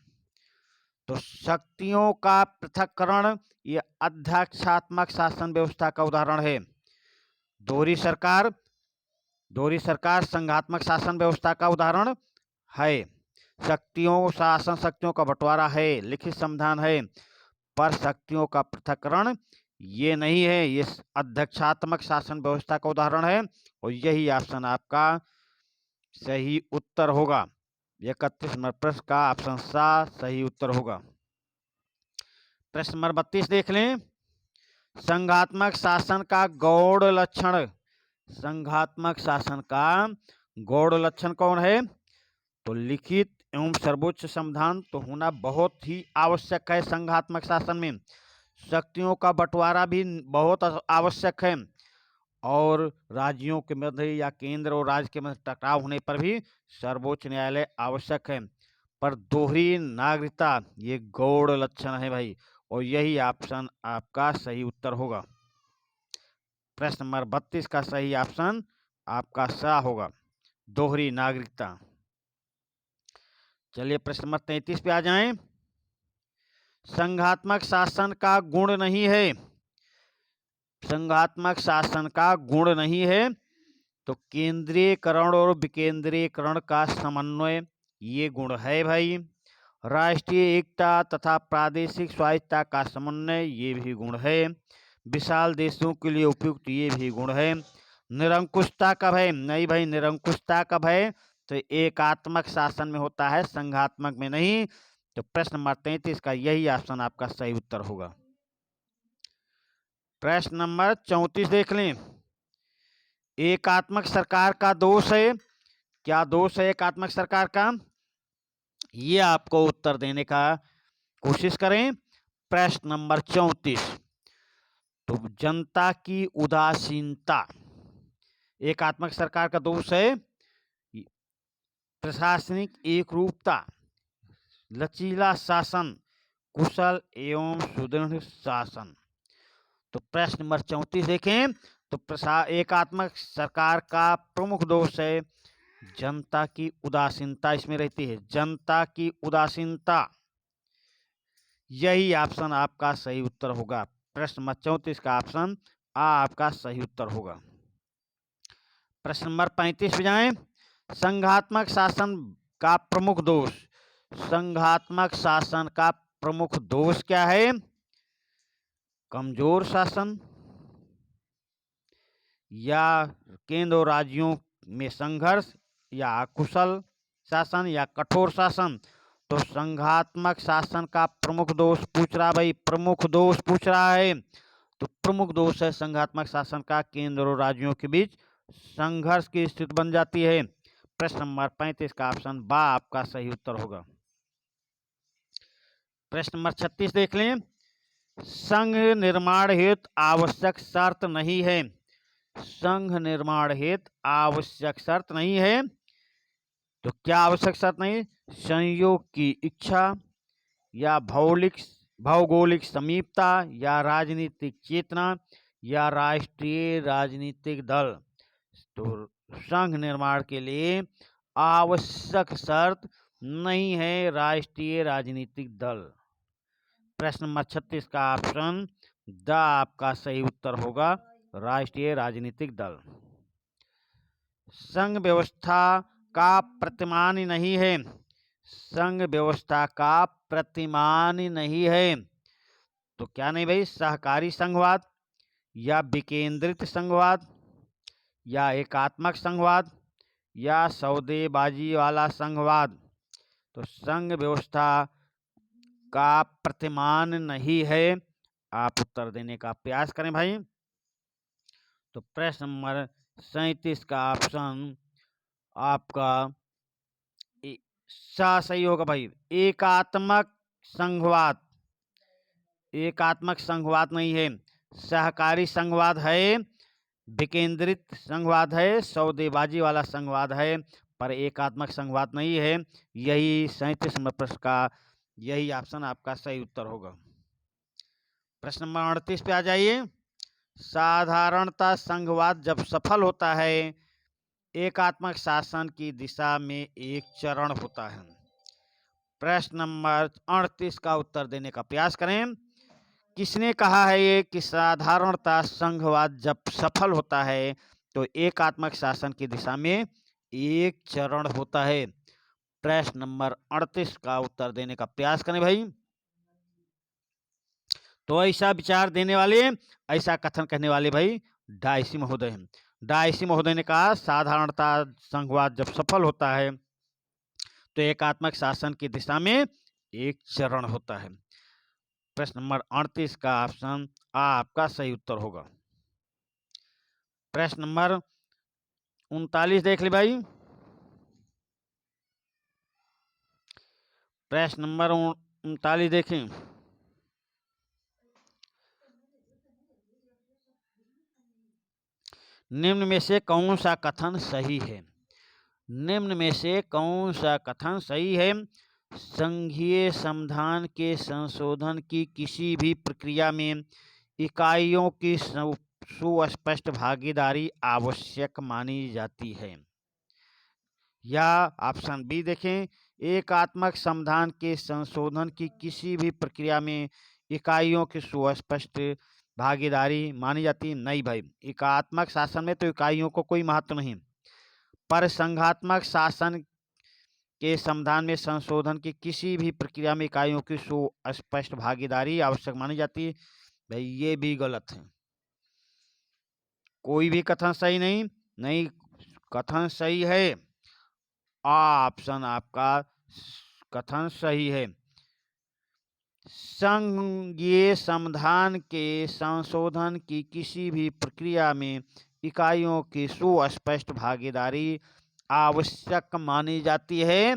तो शक्तियों का पृथक्करण ये अध्यक्षात्मक शासन व्यवस्था का उदाहरण है। दोहरी सरकार, दोहरी सरकार संघात्मक शासन व्यवस्था का उदाहरण है। शक्तियों, शासन शक्तियों का बंटवारा है, लिखित संविधान है, पर शक्तियों का पृथक्करण ये नहीं है, ये अध्यक्षात्मक शासन व्यवस्था का उदाहरण है। और यही ऑप्शन आपका सही उत्तर होगा। 31 नंबर प्रश्न का ऑप्शन सा सही उत्तर होगा। प्रश्न नंबर 32 देख लें। संघात्मक शासन का गौड़ लक्षण। संघात्मक शासन का गौड़ लक्षण कौन है? तो लिखित एवं सर्वोच्च संविधान तो होना बहुत ही आवश्यक है संघात्मक शासन में। शक्तियों का बंटवारा भी बहुत आवश्यक है, और राज्यों के मध्य या केंद्र और राज्य के मध्य टकराव होने पर भी सर्वोच्च न्यायालय आवश्यक है। पर दोहरी नागरिकता ये गौड़ लक्षण है भाई, और यही ऑप्शन आपका सही उत्तर होगा। प्रश्न नंबर 32 का सही ऑप्शन आपका सा होगा, दोहरी नागरिकता। चलिए प्रश्न नंबर 33 पे आ जाएं। संघात्मक शासन का गुण नहीं है। संघात्मक शासन का गुण नहीं है, तो केंद्रीयकरण और विकेंद्रीयकरण का समन्वय ये गुण है भाई। राष्ट्रीय एकता तथा प्रादेशिक स्वायत्तता का समन्वय ये भी गुण है। विशाल देशों के लिए उपयुक्त ये भी गुण है। निरंकुशता कब है? नहीं भाई, निरंकुशता कब है? तो एकात्मक शासन में होता है, संघात्मक में नहीं। तो प्रश्न नंबर 33 का यही ऑप्शन आपका सही उत्तर होगा। प्रश्न नंबर 34 देख लें। एकात्मक सरकार का दोष है, क्या दोष है एकात्मक सरकार का? ये आपको उत्तर देने का कोशिश करें। प्रश्न नंबर 34, तो जनता की उदासीनता। एकात्मक सरकार का दोष है प्रशासनिक एकरूपता, लचीला शासन, कुशल एवं सुदृढ़ शासन। तो प्रश्न नंबर 34 देखें, तो एकात्मक सरकार का प्रमुख दोष है जनता की उदासीनता, इसमें रहती है जनता की उदासीनता। यही ऑप्शन आपका सही उत्तर होगा। प्रश्न नंबर 34 का ऑप्शन आ आपका सही उत्तर होगा। प्रश्न नंबर 35 पे जाएं। संघात्मक शासन का प्रमुख दोष। संघात्मक शासन का प्रमुख दोष क्या है? कमजोर शासन, या केंद्र और राज्यों में संघर्ष, या अकुशल शासन, या कठोर शासन। तो संघात्मक शासन का प्रमुख दोष पूछ रहा भाई, प्रमुख दोष पूछ रहा है। तो प्रमुख दोष है संघात्मक शासन का केंद्र और राज्यों के बीच संघर्ष की स्थिति बन जाती है। प्रश्न नंबर 35 का ऑप्शन बा आपका सही उत्तर होगा। प्रश्न नंबर 36 देख लें। संघ निर्माण हेतु आवश्यक शर्त नहीं है। संघ निर्माण हेतु आवश्यक शर्त नहीं है, तो क्या आवश्यक शर्त नहीं? संयोग की इच्छा, या भौगोलिक समीपता, या राजनीतिक चेतना, या राष्ट्रीय राजनीतिक दल। तो संघ निर्माण के लिए आवश्यक शर्त नहीं है राष्ट्रीय राजनीतिक दल। प्रश्न नंबर 36 का ऑप्शन द आपका सही उत्तर होगा, राष्ट्रीय राजनीतिक दल। संघ व्यवस्था का प्रतिमान नहीं है। संघ व्यवस्था का प्रतिमान नहीं है, तो क्या नहीं भाई? सहकारी संघवाद, या विकेंद्रित संघवाद, या एकात्मक संघवाद, या सौदेबाजी वाला संघवाद। तो संघ व्यवस्था का प्रतिमान नहीं है। आप उत्तर देने का प्रयास करें भाई। तो प्रश्न नंबर 37 का ऑप्शन आपका सा सही होगा भाई, एकात्मक संघवाद। एकात्मक संघवाद नहीं है, सहकारी संघवाद है, विकेंद्रित संघवाद है, सौदेबाजी वाला संघवाद है, पर एकात्मक संघवाद नहीं है। यही 37 नंबर प्रश्न का यही ऑप्शन आपका सही उत्तर होगा। प्रश्न नंबर 38 पे आ जाइए। साधारणतः संघवाद जब सफल होता है, एकात्मक शासन की दिशा में एक चरण होता है। प्रश्न नंबर 38 का उत्तर देने का प्रयास करें। किसने कहा है ये कि साधारणतः संघवाद जब सफल होता है तो एकात्मक शासन की दिशा में एक चरण होता है? प्रश्न नंबर 38 का उत्तर देने का प्रयास करें भाई। तो ऐसा विचार देने वाले, ऐसा कथन कहने वाले भाई डायसी महोदय हैं। डायसी महोदय ने कहा साधारणतः संघवाद जब सफल होता है तो एकात्मक शासन की दिशा में एक चरण होता है। प्रश्न नंबर 38 का ऑप्शन आपका सही उत्तर होगा। प्रश्न नंबर 39 देख ले भाई। प्रश्न नंबर 39 देखें। निम्न में से कौन सा कथन सही है? निम्न में से कौन सा कथन सही है? संघीय संविधान के संशोधन की किसी भी प्रक्रिया में इकाइयों की सुस्पष्ट भागीदारी आवश्यक मानी जाती है। या ऑप्शन बी देखें, एकात्मक संविधान के संशोधन की किसी भी प्रक्रिया में इकाइयों की सुस्पष्ट भागीदारी मानी जाती है। नहीं भाई, एकात्मक शासन में तो इकाइयों को कोई महत्व नहीं, पर संघात्मक शासन के संविधान में संशोधन की किसी भी प्रक्रिया में इकाइयों की सुस्पष्ट भागीदारी आवश्यक मानी जाती है। भाई ये भी गलत है, कोई भी कथन सही नहीं, कथन सही है। ऑप्शन आपका कथन सही है। संघीय संविधान के संशोधन की किसी भी प्रक्रिया में इकाइयों की सुस्पष्ट भागीदारी आवश्यक मानी जाती है।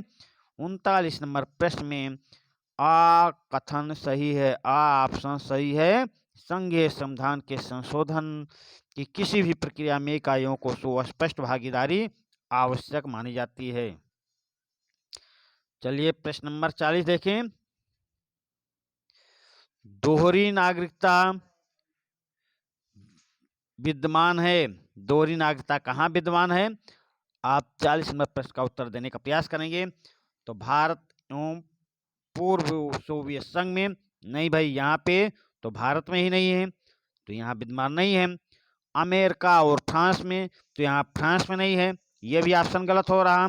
39 नंबर प्रश्न में आ कथन सही है, आ ऑप्शन सही है। संघीय संविधान के संशोधन की किसी भी प्रक्रिया में इकाइयों को सुस्पष्ट भागीदारी आवश्यक मानी जाती है। चलिए प्रश्न नंबर 40 देखें। दोहरी नागरिकता विद्यमान है, दोहरी नागरिकता कहाँ विद्यमान है? आप 40 नंबर प्रश्न का उत्तर देने का प्रयास करेंगे। तो भारत एवं पूर्व सोवियत संघ में नहीं भाई, यहाँ पे तो भारत में ही नहीं है, तो यहाँ विद्यमान नहीं है। अमेरिका और फ्रांस में, तो यहाँ फ्रांस में नहीं है, यह भी ऑप्शन गलत हो रहा।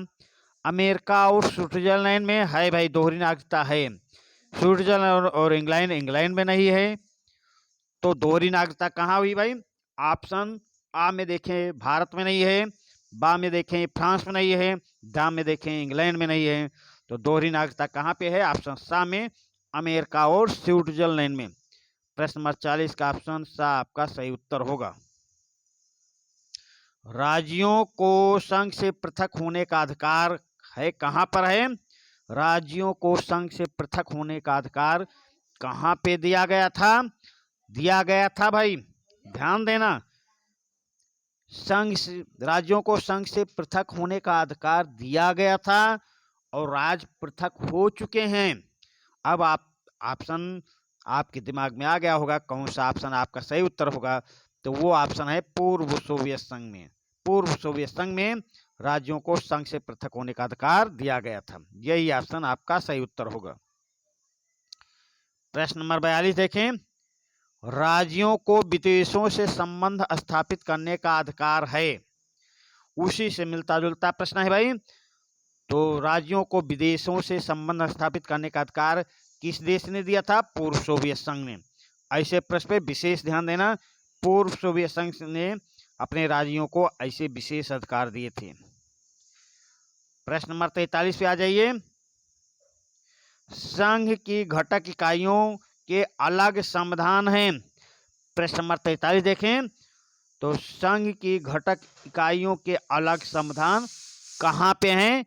अमेरिका और स्विट्जरलैंड में है भाई, दोहरी नागरिकता है। स्विट्जरलैंड और इंग्लैंड में नहीं है, तो दोहरी नागरिकता कहाँ हुई भाई? ऑप्शन आ में देखें भारत में नहीं है, बा में देखें फ्रांस में नहीं है, दा में देखें इंग्लैंड में नहीं है। तो दोहरी नागरिकता कहाँ पे है? ऑप्शन सा में, अमेरिका और स्विट्जरलैंड में। प्रश्न नंबर 40 का ऑप्शन सा आपका सही उत्तर होगा। राज्यों को संघ से पृथक होने का अधिकार है, कहाँ पर है? राज्यों को संघ से पृथक होने का अधिकार कहाँ पे दिया गया था? दिया गया था भाई, ध्यान देना, संघ से राज्यों को संघ से पृथक होने का अधिकार दिया गया था और राज्य पृथक हो चुके हैं। अब आप ऑप्शन आपके दिमाग में आ गया होगा कौन सा ऑप्शन आपका सही उत्तर होगा। तो वो ऑप्शन है पूर्व सोवियत संघ में। पूर्व सोवियत संघ में राज्यों को संघ से पृथक होने का अधिकार दिया गया था, यही ऑप्शन आपका सही उत्तर होगा। प्रश्न नंबर 42 देखें। राज्यों को विदेशों से संबंध स्थापित करने का अधिकार है, उसी से मिलता जुलता प्रश्न है भाई। तो राज्यों को विदेशों से संबंध स्थापित करने का अधिकार किस देश ने दिया था? पूर्व सोवियत संघ ने। ऐसे प्रश्न पे विशेष ध्यान देना, पूर्व सोवियत संघ ने अपने राज्यों को ऐसे विशेष अधिकार दिए थे। प्रश्न नंबर 43 पे आ जाइए। संघ की घटक इकाइयों के अलग संविधान हैं। प्रश्न नंबर 43 देखें। तो संघ की घटक इकाइयों के अलग संविधान कहाँ पे हैं?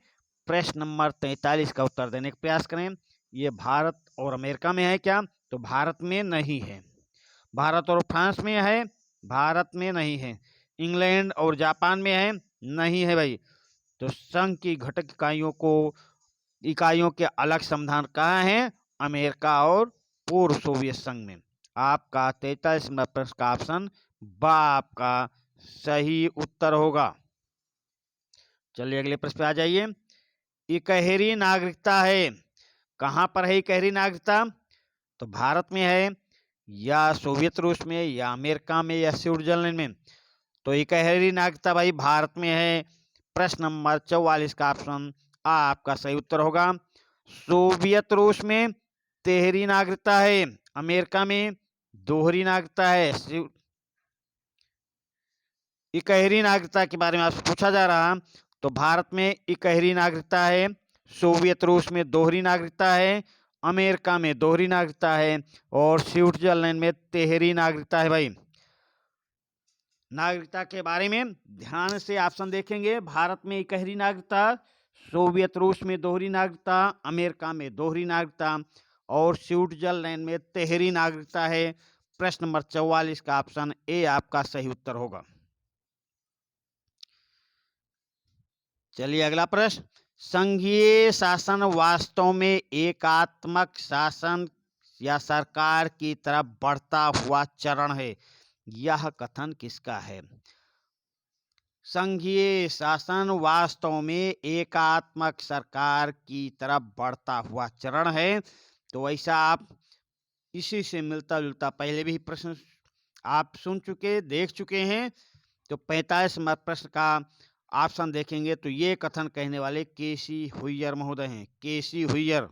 प्रश्न नंबर 43 का उत्तर देने का प्रयास करें। ये भारत और अमेरिका में है क्या? तो भारत में नहीं है। भारत और फ्रांस में है, भारत में नहीं है। इंग्लैंड और जापान में है, नहीं है भाई। तो संघ की घटक इकाइयों के अलग संविधान कहाँ है? अमेरिका और पूर्व सोवियत संघ में। आपका 43 नंबर प्रश्न का ऑप्शन बा आपका सही उत्तर होगा। चलिए अगले प्रश्न पे आ जाइए। इकहरी नागरिकता है, कहां पर है इकहरी नागरिकता? तो भारत में है, या सोवियत रूस में, या अमेरिका में, या स्विट्जरलैंड में? तो इकहरी नागरिकता भाई भारत में है। प्रश्न नंबर 44 का ऑप्शन आ आपका सही उत्तर होगा। सोवियत रूस में तिहरी नागरिकता है, अमेरिका में दोहरी नागरिकता है। इकहरी नागरिकता के बारे में आपसे पूछा जा रहा, तो भारत में इकहरी नागरिकता है, सोवियत रूस में दोहरी नागरिकता है, अमेरिका में दोहरी नागरिकता है, और स्विट्जरलैंड में तिहरी नागरिकता है भाई। नागरिकता के बारे में ध्यान से ऑप्शन देखेंगे। भारत में इकहरी नागरिकता, सोवियत रूस में दोहरी नागरिकता, अमेरिका में दोहरी नागरिकता, और स्विट्जरलैंड में तिहरी नागरिकता है। प्रश्न नंबर 44 का ऑप्शन ए आपका सही उत्तर होगा। चलिए अगला प्रश्न। संघीय शासन वास्तव में एकात्मक शासन या सरकार की तरफ बढ़ता हुआ चरण है, यह कथन किसका है? संघीय शासन वास्तव में एकात्मक सरकार की तरफ बढ़ता हुआ चरण है। तो ऐसा आप इसी से मिलता जुलता पहले भी प्रश्न आप सुन चुके, देख चुके हैं। तो 45 नंबर प्रश्न का ऑप्शन देखेंगे तो ये कथन कहने वाले केसी हुइयर महोदय हैं, केसी हुइयर।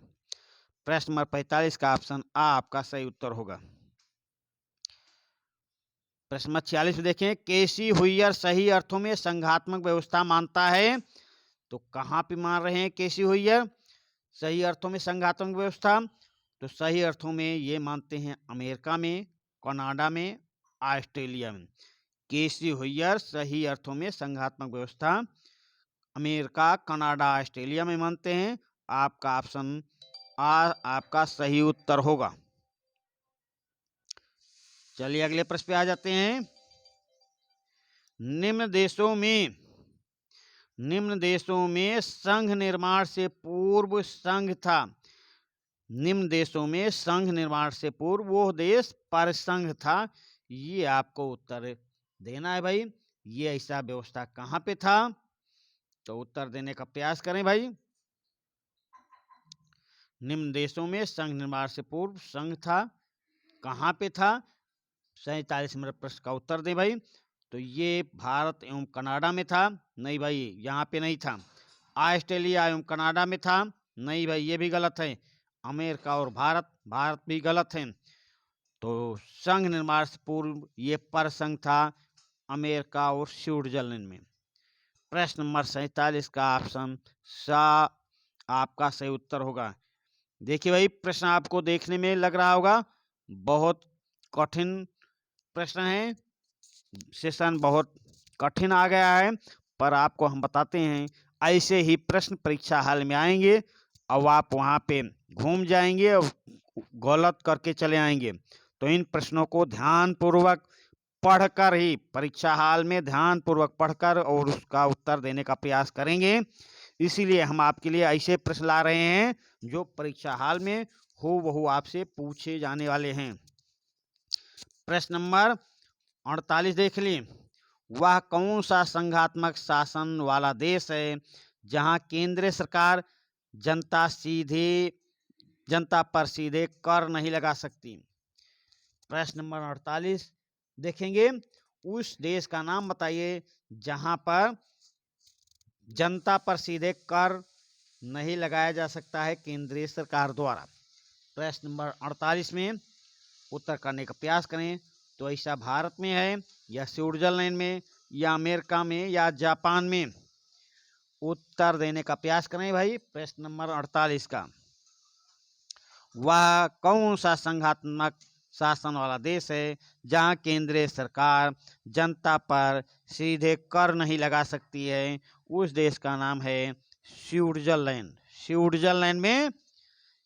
प्रश्न नंबर 45 का ऑप्शन आ आपका सही उत्तर होगा। प्रश्न नंबर 46 में देखें, केसी हुइयर सही अर्थों में संघात्मक व्यवस्था मानता है। तो कहां पे मान रहे हैं केसी हुइयर सही अर्थों में संघात्मक व्यवस्था? तो सही अर्थों में ये मानते हैं अमेरिका में, कनाडा में, ऑस्ट्रेलिया में। केसी हुइयर सही अर्थों में संघात्मक व्यवस्था अमेरिका, कनाडा, ऑस्ट्रेलिया में मानते हैं। आपका ऑप्शन आ आपका सही उत्तर होगा। चलिए अगले प्रश्न पे आ जाते हैं। निम्न देशों में संघ निर्माण से पूर्व संघ था। निम्न देशों में संघ निर्माण से पूर्व वो देश परसंघ था। ये आपको उत्तर देना है भाई। ये ऐसा व्यवस्था कहां पे था? तो उत्तर देने का प्रयास करें भाई। निम्न देशों में संघ निर्माण से पूर्व संघ था, कहां पे था? 47 नंबर प्रश्न का उत्तर दें भाई। तो ये भारत एवं कनाडा में था। नहीं भाई, यहाँ पे नहीं था। ऑस्ट्रेलिया एवं कनाडा में था। नहीं भाई, ये भी गलत है। अमेरिका और भारत भी गलत है। तो संघ निर्माण से पूर्व ये परसंघ था, अमेरिका और स्विट्जरलैंड में। प्रश्न नंबर 47 का ऑप्शन सा आपका सही उत्तर होगा। देखिए भाई, प्रश्न आपको देखने में लग रहा होगा बहुत कठिन प्रश्न है, सेशन बहुत कठिन आ गया है, पर आपको हम बताते हैं ऐसे ही प्रश्न परीक्षा हाल में आएंगे। अब आप वहां पे घूम जाएंगे और गलत करके चले आएंगे। तो इन प्रश्नों को ध्यानपूर्वक पढ़कर ही परीक्षा हाल में ध्यानपूर्वक पढ़कर और उसका उत्तर देने का प्रयास करेंगे। इसीलिए हम आपके लिए ऐसे प्रश्न ला रहे हैं जो परीक्षा हाल में हूबहू आपसे पूछे जाने वाले हैं। प्रश्न नंबर 48 देख ली। वह कौन सा संघात्मक शासन वाला देश है जहां केंद्रीय सरकार जनता पर सीधे कर नहीं लगा सकती? प्रश्न नंबर 48 देखेंगे, उस देश का नाम बताइए जहां पर जनता पर सीधे कर नहीं लगाया जा सकता है केंद्रीय सरकार द्वारा। प्रश्न नंबर 48 में उत्तर करने का प्रयास करें। तो ऐसा भारत में है, या स्विट्जरलैंड में, या अमेरिका में, या जापान में? उत्तर देने का प्रयास करें भाई। प्रश्न नंबर 48 का, वह कौन सा संघात्मक शासन वाला देश है जहां केंद्रीय सरकार जनता पर सीधे कर नहीं लगा सकती है? उस देश का नाम है स्विट्जरलैंड। स्विट्जरलैंड में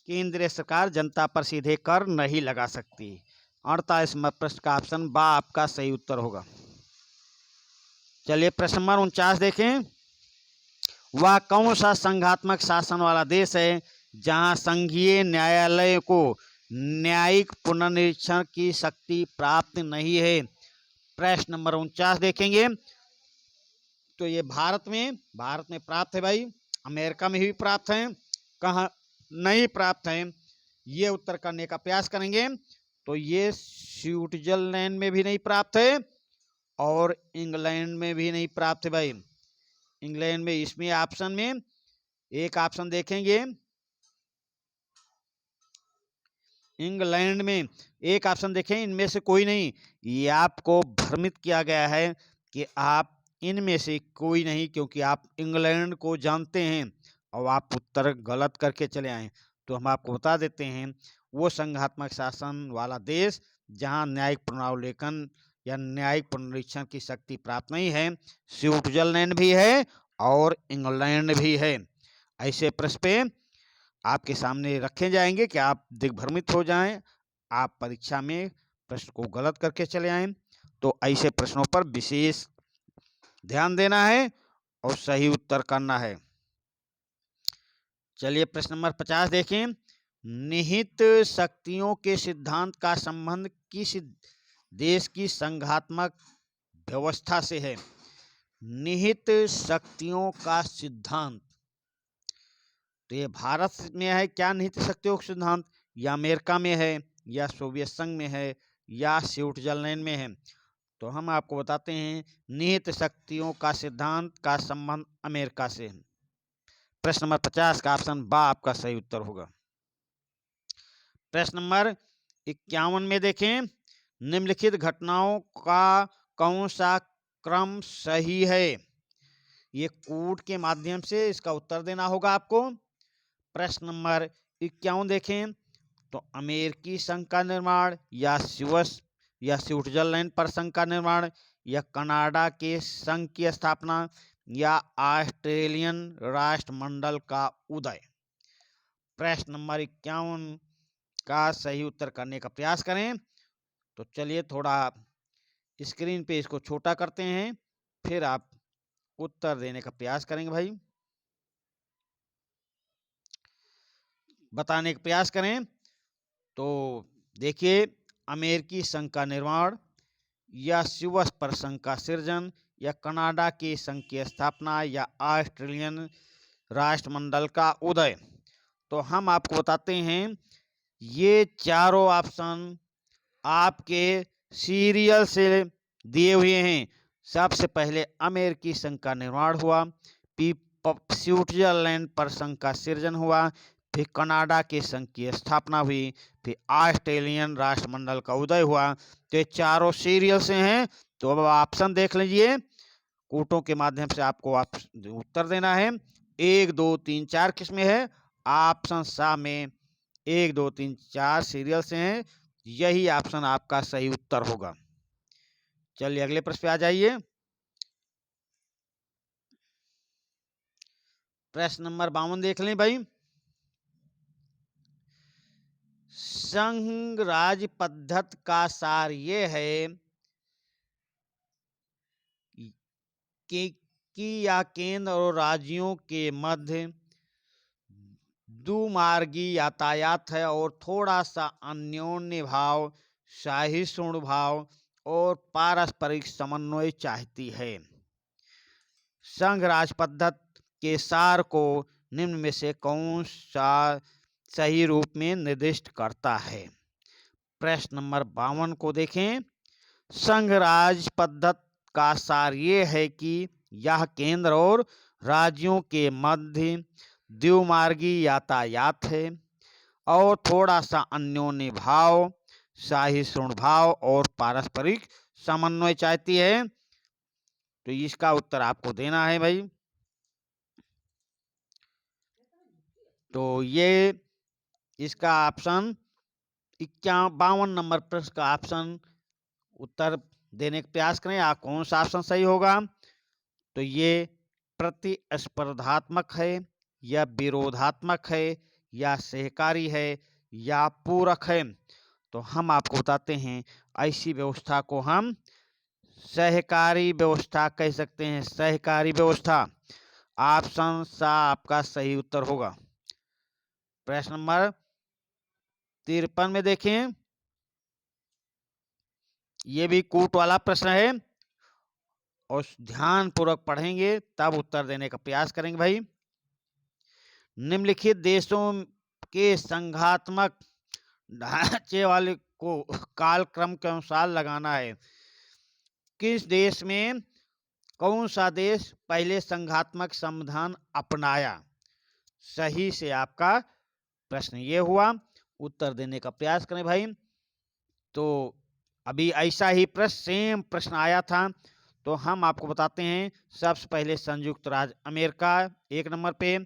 केंद्रीय सरकार जनता पर सीधे कर नहीं लगा सकती। 48वां प्रश्न का ऑप्शन बा आपका सही उत्तर होगा। चलिए प्रश्न नंबर 49 देखें। वह कौन सा संघात्मक शासन वाला देश है जहां संघीय न्यायालय को न्यायिक पुनर्निरीक्षण की शक्ति प्राप्त नहीं है? प्रश्न नंबर 49 देखेंगे तो ये भारत में प्राप्त है भाई, अमेरिका में भी प्राप्त है, कहाँ नहीं प्राप्त है ये उत्तर करने का प्रयास करेंगे। तो ये स्विट्जरलैंड में भी नहीं प्राप्त है और इंग्लैंड में भी नहीं प्राप्त है भाई। इंग्लैंड में इसमें ऑप्शन में एक ऑप्शन देखेंगे, इंग्लैंड में एक ऑप्शन देखें, इनमें से कोई नहीं। ये आपको भ्रमित किया गया है कि आप इनमें से कोई नहीं, क्योंकि आप इंग्लैंड को जानते हैं और आप उत्तर गलत करके चले आए। तो हम आपको बता देते हैं वो संघात्मक शासन वाला देश जहां न्यायिक पुनरावलोकन या न्यायिक पुनरीक्षण की शक्ति प्राप्त नहीं है, स्विट्जरलैंड भी है और इंग्लैंड भी है। ऐसे प्रश्न पे आपके सामने रखे जाएंगे कि आप दिग्भ्रमित हो जाएं, आप परीक्षा में प्रश्न को गलत करके चले आएं। तो ऐसे प्रश्नों पर विशेष ध्यान देना है और सही उत्तर करना है। चलिए प्रश्न नंबर 50 देखें। निहित शक्तियों के सिद्धांत का संबंध किस देश की संघात्मक व्यवस्था से है? निहित शक्तियों का सिद्धांत, तो ये भारत में है क्या निहित शक्तियों का सिद्धांत, या अमेरिका में है, या सोवियत संघ में है, या स्विट्जरलैंड में है? तो हम आपको बताते हैं निहित शक्तियों का सिद्धांत का संबंध अमेरिका से है। प्रश्न नंबर 50 का ऑप्शन बा आपका सही उत्तर होगा। प्रश्न नंबर 51 में देखें, निम्नलिखित घटनाओं का कौन सा क्रम सही है? ये कोड के माध्यम से इसका उत्तर देना होगा आपको। प्रश्न नंबर 51 देखें तो अमेरिकी संघ का निर्माण, या स्विट्जरलैंड पर संघ का निर्माण, या कनाडा के संघ की स्थापना, या ऑस्ट्रेलियन राष्ट्रमंडल का उदय। प्रश्न नंबर 51 का सही उत्तर करने का प्रयास करें। तो चलिए थोड़ा स्क्रीन पे इसको छोटा करते हैं, फिर आप उत्तर देने का प्रयास करेंगे भाई, बताने का प्रयास करें। तो देखिए, अमेरिकी संघ का निर्माण, या स्विस पर संघ का सृजन, या कनाडा के संघ की स्थापना, या ऑस्ट्रेलियन राष्ट्रमंडल का उदय। तो हम आपको बताते हैं ये चारों ऑप्शन आपके सीरियल से दिए हुए हैं। सबसे पहले अमेरिकी संघ का निर्माण हुआ, स्विट्जरलैंड पर संघ का सृजन हुआ, फिर कनाडा के संघ की स्थापना हुई, फिर ऑस्ट्रेलियन राष्ट्रमंडल का उदय हुआ। तो ये चारों सीरियल से हैं। तो अब ऑप्शन देख लीजिए, कोटों के माध्यम से आपको उत्तर देना है। 1 2 3 4 किसमें है? ऑप्शन सा में 1 2 3 4 सीरियल से हैं। यही ऑप्शन आपका सही उत्तर होगा। चलिए अगले प्रश्न पे आ जाइए। प्रश्न नंबर 52 देख लें भाई। संघ राज्य पद्धति का सार ये है कि या केंद्र और राज्यों के मध्य द्विमार्गी यातायात है और थोड़ा सा अन्योन्य भाव, सहिष्णु भाव और पारस्परिक समन्वय चाहती है। संघ राज्य पद्धति के सार को निम्न में से कौन सा सही रूप में निर्दिष्ट करता है? प्रश्न नंबर 52 को देखें। संघ राज्य पद्धति का सार ये है कि यह केंद्र और राज्यों के मध्य द्विमार्गी यातायात है और थोड़ा सा अन्योन्य भाव, सहिष्णु भाव और पारस्परिक समन्वय चाहती है। तो इसका उत्तर आपको देना है भाई। तो ये इसका ऑप्शन 52 नंबर प्रश्न का ऑप्शन उत्तर देने का प्रयास करें, आप कौन सा ऑप्शन सही होगा? तो ये प्रतिस्पर्धात्मक है, या विरोधात्मक है, या सहकारी है या पूरक है? तो हम आपको बताते हैं, ऐसी व्यवस्था को हम सहकारी व्यवस्था कह सकते हैं। सहकारी व्यवस्था, ऑप्शन सा आपका सही उत्तर होगा। प्रश्न नंबर 53 में देखें, ये भी कूट वाला प्रश्न है और ध्यान पूर्वक पढ़ेंगे तब उत्तर देने का प्रयास करेंगे भाई। निम्नलिखित देशों के संघात्मक ढांचे वाले को कालक्रम के अनुसार लगाना है। किस देश में, कौन सा देश पहले संघात्मक संविधान अपनाया? सही से आपका प्रश्न ये हुआ। उत्तर देने का प्रयास करें भाई। तो अभी ऐसा ही प्रश्न, सेम प्रश्न आया था, तो हम आपको बताते हैं। सबसे पहले संयुक्त राज्य अमेरिका 1 नंबर पे,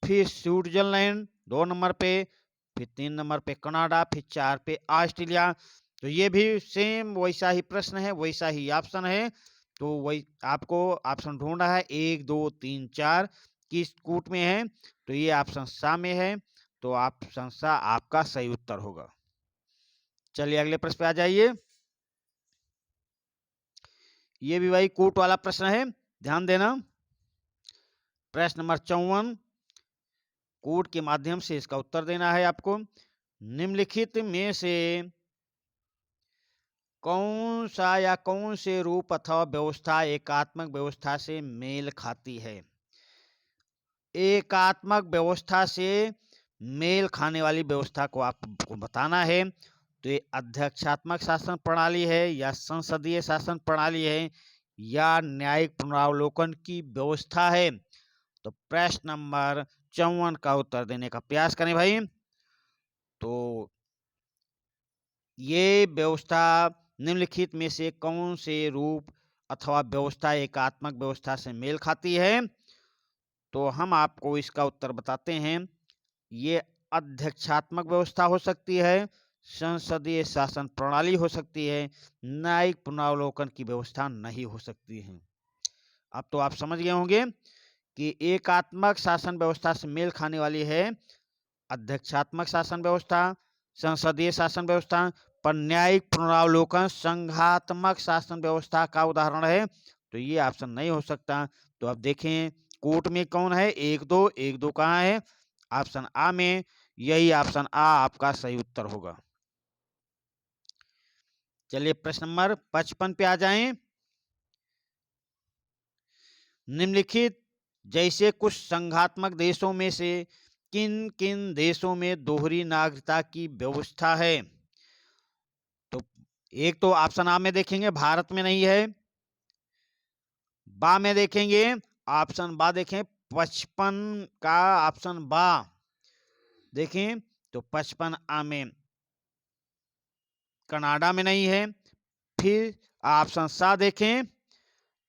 फिर स्विट्जरलैंड 2 नंबर पे, फिर 3 नंबर पे कनाडा, फिर 4 पे ऑस्ट्रेलिया। तो ये भी सेम वैसा ही प्रश्न है, वैसा ही ऑप्शन है। तो वही आपको ऑप्शन ढूंढना है 1 2 3 4 किस कूट में है, तो ये ऑप्शन सा में है। तो ऑप्शन सा आपका सही उत्तर होगा। चलिए अगले प्रश्न पे आ जाइए। ये भी वही कूट वाला प्रश्न है, ध्यान देना। प्रश्न नंबर 54, कूट के माध्यम से इसका उत्तर देना है आपको। निम्नलिखित में से कौन सा या कौन से रूप अथवा व्यवस्था एकात्मक व्यवस्था से मेल खाती है? एकात्मक व्यवस्था से मेल खाने वाली व्यवस्था को आपको बताना है। तो ये अध्यक्षात्मक शासन प्रणाली है या संसदीय शासन प्रणाली है या न्यायिक पुनरावलोकन की व्यवस्था है? तो प्रश्न नंबर 54 का उत्तर देने का प्रयास करें भाई। तो ये व्यवस्था निम्नलिखित में से कौन से रूप अथवा व्यवस्था एकात्मक व्यवस्था से मेल खाती है? तो हम आपको इसका उत्तर बताते हैं। ये अध्यक्षात्मक व्यवस्था हो सकती है, संसदीय शासन प्रणाली हो सकती है, न्यायिक पुनरावलोकन की व्यवस्था नहीं हो सकती है। अब तो आप समझ गए होंगे कि एकात्मक शासन व्यवस्था से मेल खाने वाली है अध्यक्षात्मक शासन व्यवस्था, संसदीय शासन व्यवस्था, पर न्यायिक पुनरावलोकन संघात्मक शासन व्यवस्था का उदाहरण है। तो ये ऑप्शन नहीं हो सकता। तो अब देखें कोर्ट में कौन है, 1 2 1 2 कहाँ है? ऑप्शन आ में, यही ऑप्शन आ आपका सही उत्तर होगा। चलिए प्रश्न नंबर 55 पे आ जाएं। निम्नलिखित जैसे कुछ संघात्मक देशों में से किन किन देशों में दोहरी नागरिकता की व्यवस्था है? तो एक तो ऑप्शन आ में देखेंगे भारत में नहीं है, बा में देखेंगे, ऑप्शन बा देखें 55 का ऑप्शन बा देखें तो 55 आ में कनाडा में नहीं है। फिर ऑप्शन सा देखें,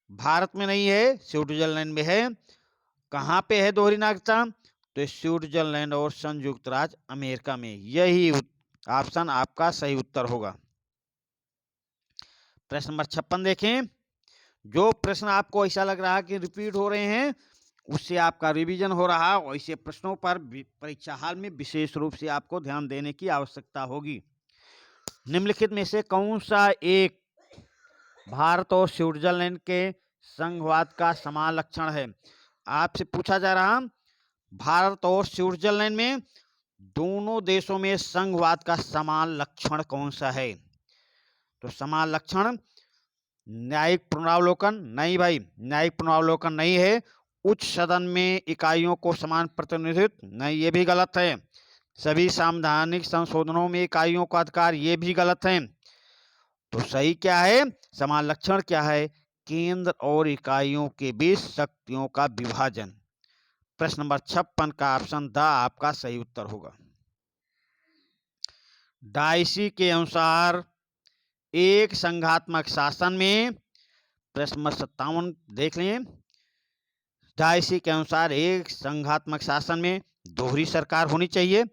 भारत में नहीं है, स्विट्जरलैंड में है। कहां पे है दोहरी नागरिकता? तो स्विट्जरलैंड और संयुक्त राज्य अमेरिका में। यही ऑप्शन आपका सही उत्तर होगा। प्रश्न नंबर 56 देखें। जो प्रश्न आपको ऐसा लग रहा है कि रिपीट हो रहे हैं, उससे आपका रिवीजन हो रहा है, वैसे प्रश्नों पर परीक्षा हाल में विशेष रूप से आपको ध्यान देने की आवश्यकता होगी। निम्नलिखित में से कौन सा एक भारत और स्विट्जरलैंड के संघवाद का समान लक्षण है? आपसे पूछा जा रहा, भारत और स्विट्जरलैंड में दोनों देशों में संघवाद का समान लक्षण कौन सा है? तो समान लक्षण न्यायिक पुनरावलोकन नहीं भाई, न्यायिक पुनरावलोकन नहीं है। उच्च सदन में इकाइयों को समान प्रतिनिधित्व नहीं, ये भी गलत है। सभी संवैधानिक संशोधनों में इकाइयों का अधिकार, ये भी गलत है। तो सही क्या है, समान लक्षण क्या है? केंद्र और इकाइयों के बीच शक्तियों का विभाजन। प्रश्न नंबर 56 का ऑप्शन द आपका सही उत्तर होगा। डाइसी के अनुसार एक संघात्मक शासन में, प्रश्न नंबर 57 देख लें। डाइसी के अनुसार एक संघात्मक शासन में दोहरी सरकार होनी चाहिए।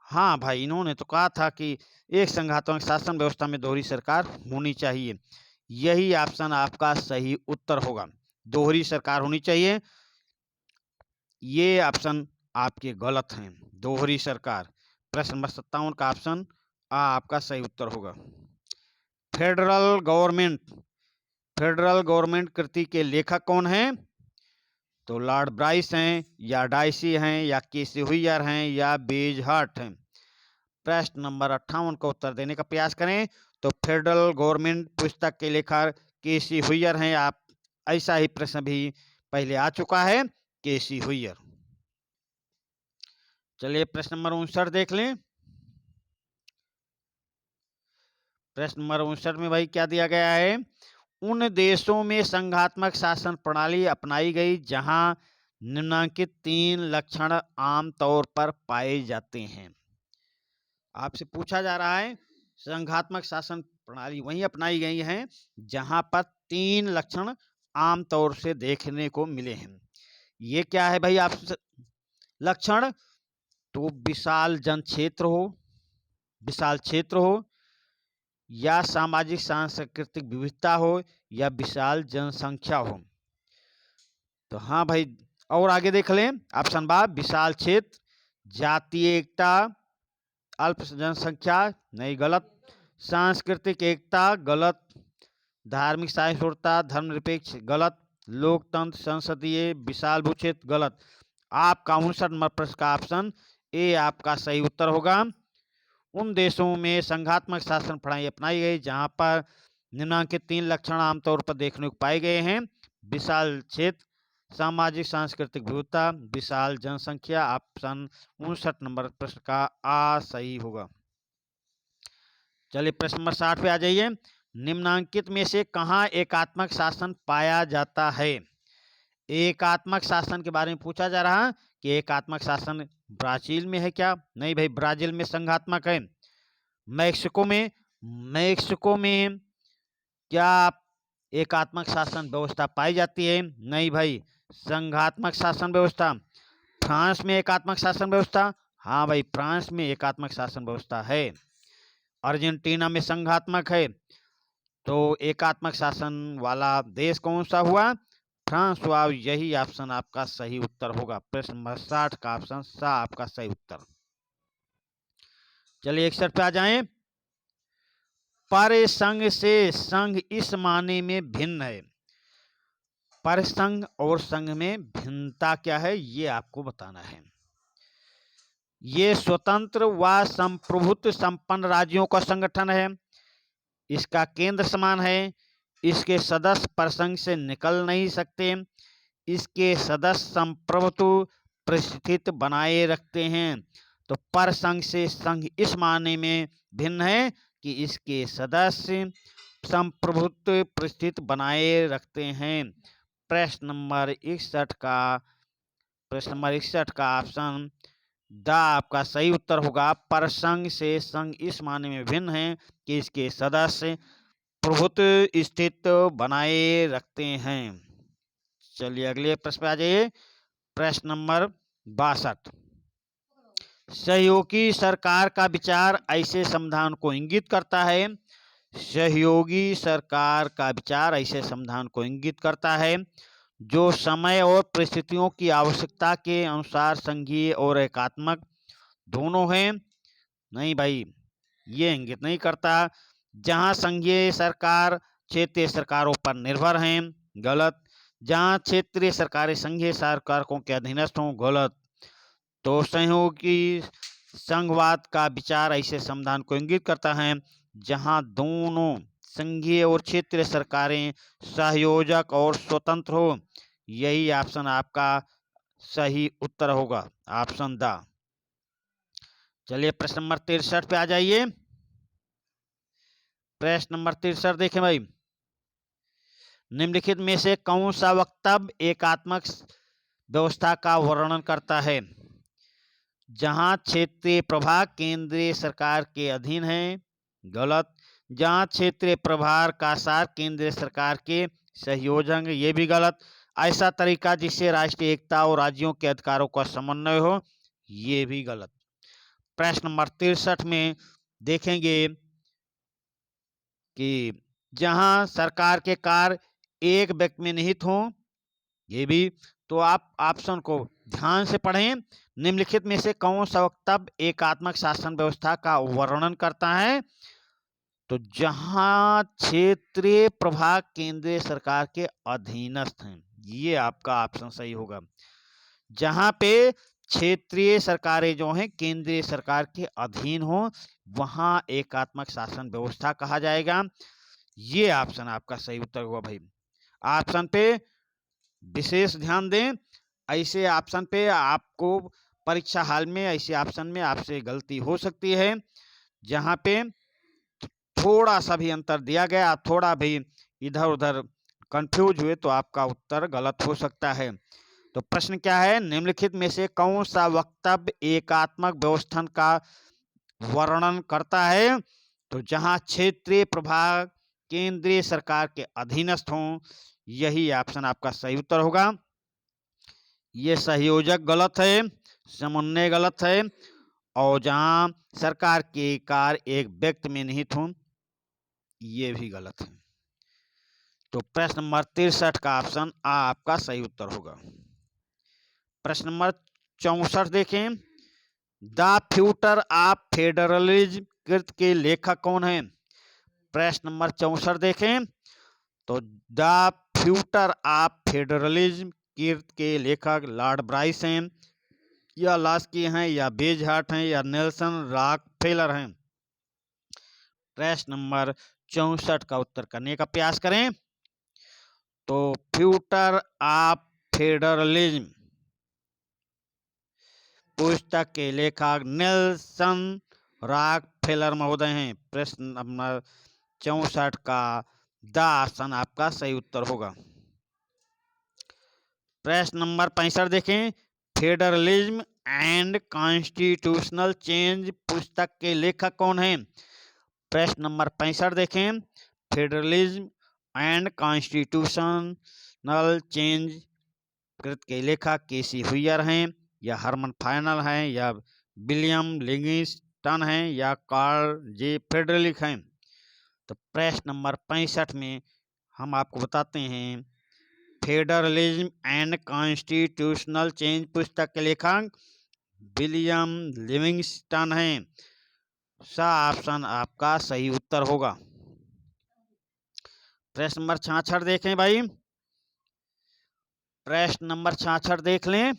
हाँ भाई, इन्होंने तो कहा था कि एक संघात्मक शासन व्यवस्था में दोहरी सरकार होनी चाहिए। यही ऑप्शन आपका सही उत्तर होगा, दोहरी सरकार होनी चाहिए। ये ऑप्शन आपके गलत हैं। दोहरी सरकार। प्रश्न नंबर 57 का ऑप्शन आ आपका सही उत्तर होगा। फेडरल गवर्नमेंट कृति के लेखक कौन हैं? तो लॉर्ड ब्राइस हैं, या डाइसी हैं, या केसी हुइयर हैं, या बेजहार्ट हैं। प्रश्न नंबर 58 का उत्तर देने का प्रयास करें। तो फेडरल गवर्नमेंट पुस्तक के लेखक केसी हुइयर हैं। आप ऐसा ही प्रश्न भी पहले आ चुका है, केसी हुइयर। चलिए प्रश्न नंबर 59 देख लें। प्रश्न नंबर 59 में भाई क्या दिया गया है? उन देशों में संघात्मक शासन प्रणाली अपनाई गई जहां निम्नलिखित 3 लक्षण आमतौर पर पाए जाते हैं। आपसे पूछा जा रहा है संघात्मक शासन प्रणाली वहीं अपनाई गई है जहां पर 3 लक्षण आमतौर से देखने को मिले हैं। ये क्या है भाई? आप लक्षण तो विशाल क्षेत्र हो, या सामाजिक सांस्कृतिक विविधता हो, या विशाल जनसंख्या हो। तो हाँ भाई, और आगे देख लें। ऑप्शन बा विशाल क्षेत्र, जातीय एकता, अल्प जनसंख्या, नहीं गलत। सांस्कृतिक एकता, गलत। धार्मिक सहिष्णुता, धर्मनिरपेक्ष, गलत। लोकतंत्र, संसदीय, विशाल भूक्षेत्र, गलत। आपका 59 नंबर प्रश्न का ऑप्शन ए आपका सही उत्तर होगा। उन देशों में संघात्मक शासन प्रणाली अपनाई गई जहां पर निम्नलिखित 3 लक्षण आमतौर पर देखने को पाए गए हैं। विशाल क्षेत्र, सामाजिक सांस्कृतिक विविधता, विशाल जनसंख्या। ऑप्शन 59 नंबर प्रश्न का आ सही होगा। चलिए प्रश्न नंबर 60 पे आ जाइए। निम्नांकित में से कहां एकात्मक शासन पाया जाता है? एकात्मक शासन के बारे में पूछा जा रहा है कि एकात्मक शासन ब्राजील में है क्या? नहीं भाई, ब्राजील में संघात्मक है। मैक्सिको में क्या एकात्मक शासन व्यवस्था पाई जाती है? नहीं भाई, संघात्मक शासन व्यवस्था। फ्रांस में एकात्मक शासन व्यवस्था, हाँ भाई, फ्रांस में एकात्मक शासन व्यवस्था है। अर्जेंटीना में संघात्मक है। तो एकात्मक शासन वाला देश कौन सा हुआ? फ्रांस हुआ। यही ऑप्शन आपका सही उत्तर होगा। प्रश्न नंबर 60 का ऑप्शन सा आपका सही उत्तर। चलिए 61 पे आ जाएं। परिसंघ से संघ इस माने में भिन्न है। परिसंघ और संघ में भिन्नता क्या है, ये आपको बताना है। ये स्वतंत्र व संप्रभुत्व संपन्न राज्यों का संगठन है। इसका केंद्र समान है। इसके सदस्य परिसंघ से निकल नहीं सकते। इसके सदस्य संप्रभुत्व परिस्थिति बनाए रखते हैं। तो परिसंघ से संघ इस माने में भिन्न है कि इसके सदस्य संप्रभुत्व परिस्थिति बनाए रखते हैं। प्रश्न नंबर 61 का ऑप्शन द आपका सही उत्तर होगा। परिसंघ से संघ इस माने में भिन्न है कि इसके सदस्य प्रभुत्व स्थिति बनाए रखते हैं। चलिए अगले प्रश्न पे आ जाइए। प्रश्न नंबर 62। सहयोगी सरकार का विचार ऐसे समाधान को इंगित करता है। सहयोगी सरकार का विचार ऐसे समाधान को इंगित करता है जो समय और परिस्थितियों की आवश्यकता के अनुसार संघीय और एकात्मक दोनों हैं। नहीं भाई, ये इंगित नहीं करता। जहां संघीय सरकार क्षेत्रीय सरकारों पर निर्भर हैं, गलत। जहां क्षेत्रीय सरकारें संघीय सरकारों के अधीनस्थ हों, गलत। तो सहयोगी संघवाद का विचार ऐसे समाधान को इंगित करता है जहां दोनों संघीय और क्षेत्रीय सरकारें सहयोजक और स्वतंत्र हो। यही ऑप्शन आपका सही उत्तर होगा, ऑप्शन द। चलिए प्रश्न नंबर 63 पे आ जाइए। प्रश्न नंबर 63 देखें भाई। निम्नलिखित में से कौन सा वक्तव्य एकात्मक व्यवस्था का वर्णन करता है? जहां क्षेत्रीय प्रभाग केंद्रीय सरकार के अधीन है, गलत। जहां क्षेत्रीय प्रभार का सार केंद्रीय सरकार के सहयोजक, ये भी गलत। ऐसा तरीका जिससे राष्ट्रीय एकता और राज्यों के अधिकारों का समन्वय हो, ये भी गलत। प्रश्न नंबर 63 में देखेंगे कि जहां सरकार के कार्य एक व्यक्ति में निहित हो, ये भी। तो आप ऑप्शन को ध्यान से पढ़ें, निम्नलिखित में से कौन सा वक्तव्य एकात्मक शासन व्यवस्था का वर्णन करता है? तो जहां क्षेत्रीय प्रभाग केंद्रीय सरकार के अधीनस्थ हैं, ये आपका ऑप्शन सही होगा। जहां पे क्षेत्रीय सरकारें जो हैं केंद्रीय सरकार के अधीन हो, वहां एकात्मक शासन व्यवस्था कहा जाएगा। ये ऑप्शन आपका सही उत्तर हुआ भाई। ऑप्शन पे विशेष ध्यान दें। ऐसे ऑप्शन पे आपको परीक्षा हाल में ऐसे ऑप्शन में आपसे गलती हो सकती है, जहां पे थोड़ा सा भी अंतर दिया गया, थोड़ा भी इधर उधर कंफ्यूज हुए तो आपका उत्तर गलत हो सकता है। तो प्रश्न क्या है? निम्नलिखित में से कौन सा वक्तव्य एकात्मक व्यवस्था का वर्णन करता है? तो जहां क्षेत्रीय प्रभाग केंद्रीय सरकार के अधीनस्थ हों, यही ऑप्शन आपका सही उत्तर होगा। ये संयोजक गलत है, समन्वय गलत है, और जहां सरकार के कार्य एक व्यक्ति में निहित हों, ये भी गलत है। तो प्रश्न नंबर 63 का ऑप्शन आ आपका सही उत्तर होगा। प्रश्न नंबर 64 देखें। द फ्यूचर ऑफ फेडरलिज्म कृत के लेखक कौन है? प्रश्न नंबर 64 देखें। तो द फ्यूचर ऑफ फेडरलिज्म कृत के लेखक लॉर्ड ब्राइस हैं, या लास्की हैं, या बेजहार्ट हैं, या नेल्सन रॉकफेलर हैं? प्रश्न नंबर 64 का उत्तर करने का प्रयास करें। तो फ्यूचर ऑफ फेडरलिज्म पुस्तक के लेखक नेल्सन रॉकफेलर महोदय हैं। प्रश्न नंबर 64 का द ऑप्शन आपका सही उत्तर होगा। प्रश्न नंबर 65 देखें। फेडरलिज्म एंड कॉन्स्टिट्यूशनल चेंज पुस्तक के लेखक कौन हैं? प्रश्न नंबर 65 देखें। फेडरलिज्म एंड कॉन्स्टिट्यूशनल चेंज कृत के लेखक केसी हुइयर हैं, या हरमन फाइनल हैं, या विलियम लिविंगस्टन हैं, या कार्ल जे फ्रेडरिक हैं? तो प्रश्न नंबर 65 में हम आपको बताते हैं फेडरलिज्म एंड कॉन्स्टिट्यूशनल चेंज पुस्तक के लेखक विलियम लिविंगस्टन हैं। सा ऑप्शन आपका सही उत्तर होगा। प्रश्न नंबर 66 देखें भाई। प्रश्न नंबर 66 देख लें।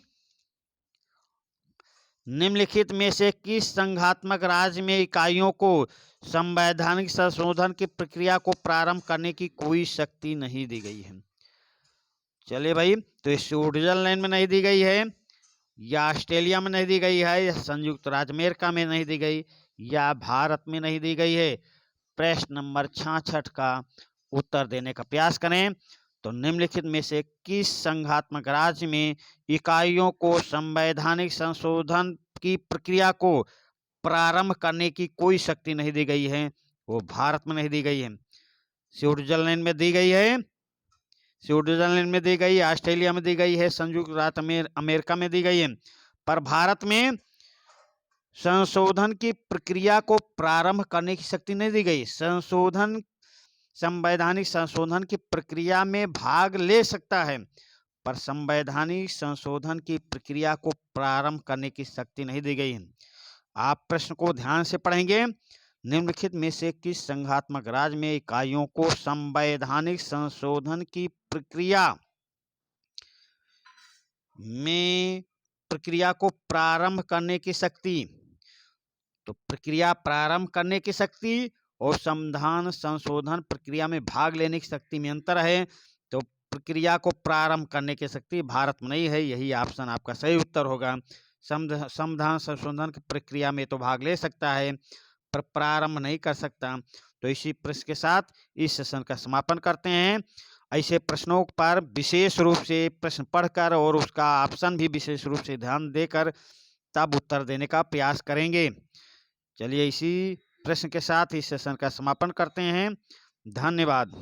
निम्नलिखित में से किस संघात्मक राज्य में इकाइयों को संवैधानिक संशोधन की प्रक्रिया को प्रारंभ करने की कोई शक्ति नहीं दी गई है? चलिए भाई, तो स्विट्जरलैंड में नहीं दी गई है, या ऑस्ट्रेलिया में नहीं दी गई है, या संयुक्त राज्य अमेरिका में नहीं दी गई, या भारत में नहीं दी गई है? प्रश्न नंबर 66 का उत्तर देने का प्रयास करें। तो निम्नलिखित में से किस संघात्मक राज्य में इकाइयों को संवैधानिक संशोधन की प्रक्रिया को प्रारंभ करने की कोई शक्ति नहीं दी गई है? वो भारत में नहीं दी गई है। स्विट्जरलैंड में दी गई है, स्विट्जरलैंड में दी गई, ऑस्ट्रेलिया में दी गई है, संयुक्त राज्य अमेरिका में दी गई है, पर भारत में संशोधन की प्रक्रिया को प्रारंभ करने की शक्ति नहीं दी गई। संवैधानिक संशोधन की प्रक्रिया में भाग ले सकता है, पर संवैधानिक संशोधन की प्रक्रिया को प्रारंभ करने की शक्ति नहीं दी गई है। आप प्रश्न को ध्यान से पढ़ेंगे। निम्नलिखित में से किस संघात्मक राज्य में इकाइयों को संवैधानिक संशोधन की प्रक्रिया को प्रारंभ करने की शक्ति? तो प्रक्रिया प्रारंभ करने की शक्ति और संविधान संशोधन प्रक्रिया में भाग लेने की शक्ति में अंतर है। तो प्रक्रिया को प्रारंभ करने की शक्ति भारत में नहीं है, यही ऑप्शन आपका सही उत्तर होगा। संविधान संशोधन की प्रक्रिया में तो भाग ले सकता है, पर प्रारंभ नहीं कर सकता। तो इसी प्रश्न के साथ इस सेशन का समापन करते हैं। ऐसे प्रश्नों पर विशेष रूप से प्रश्न पढ़कर और उसका ऑप्शन भी विशेष रूप से ध्यान देकर तब उत्तर देने का प्रयास करेंगे। चलिए इसी प्रश्न के साथ इस सेशन का समापन करते हैं। धन्यवाद।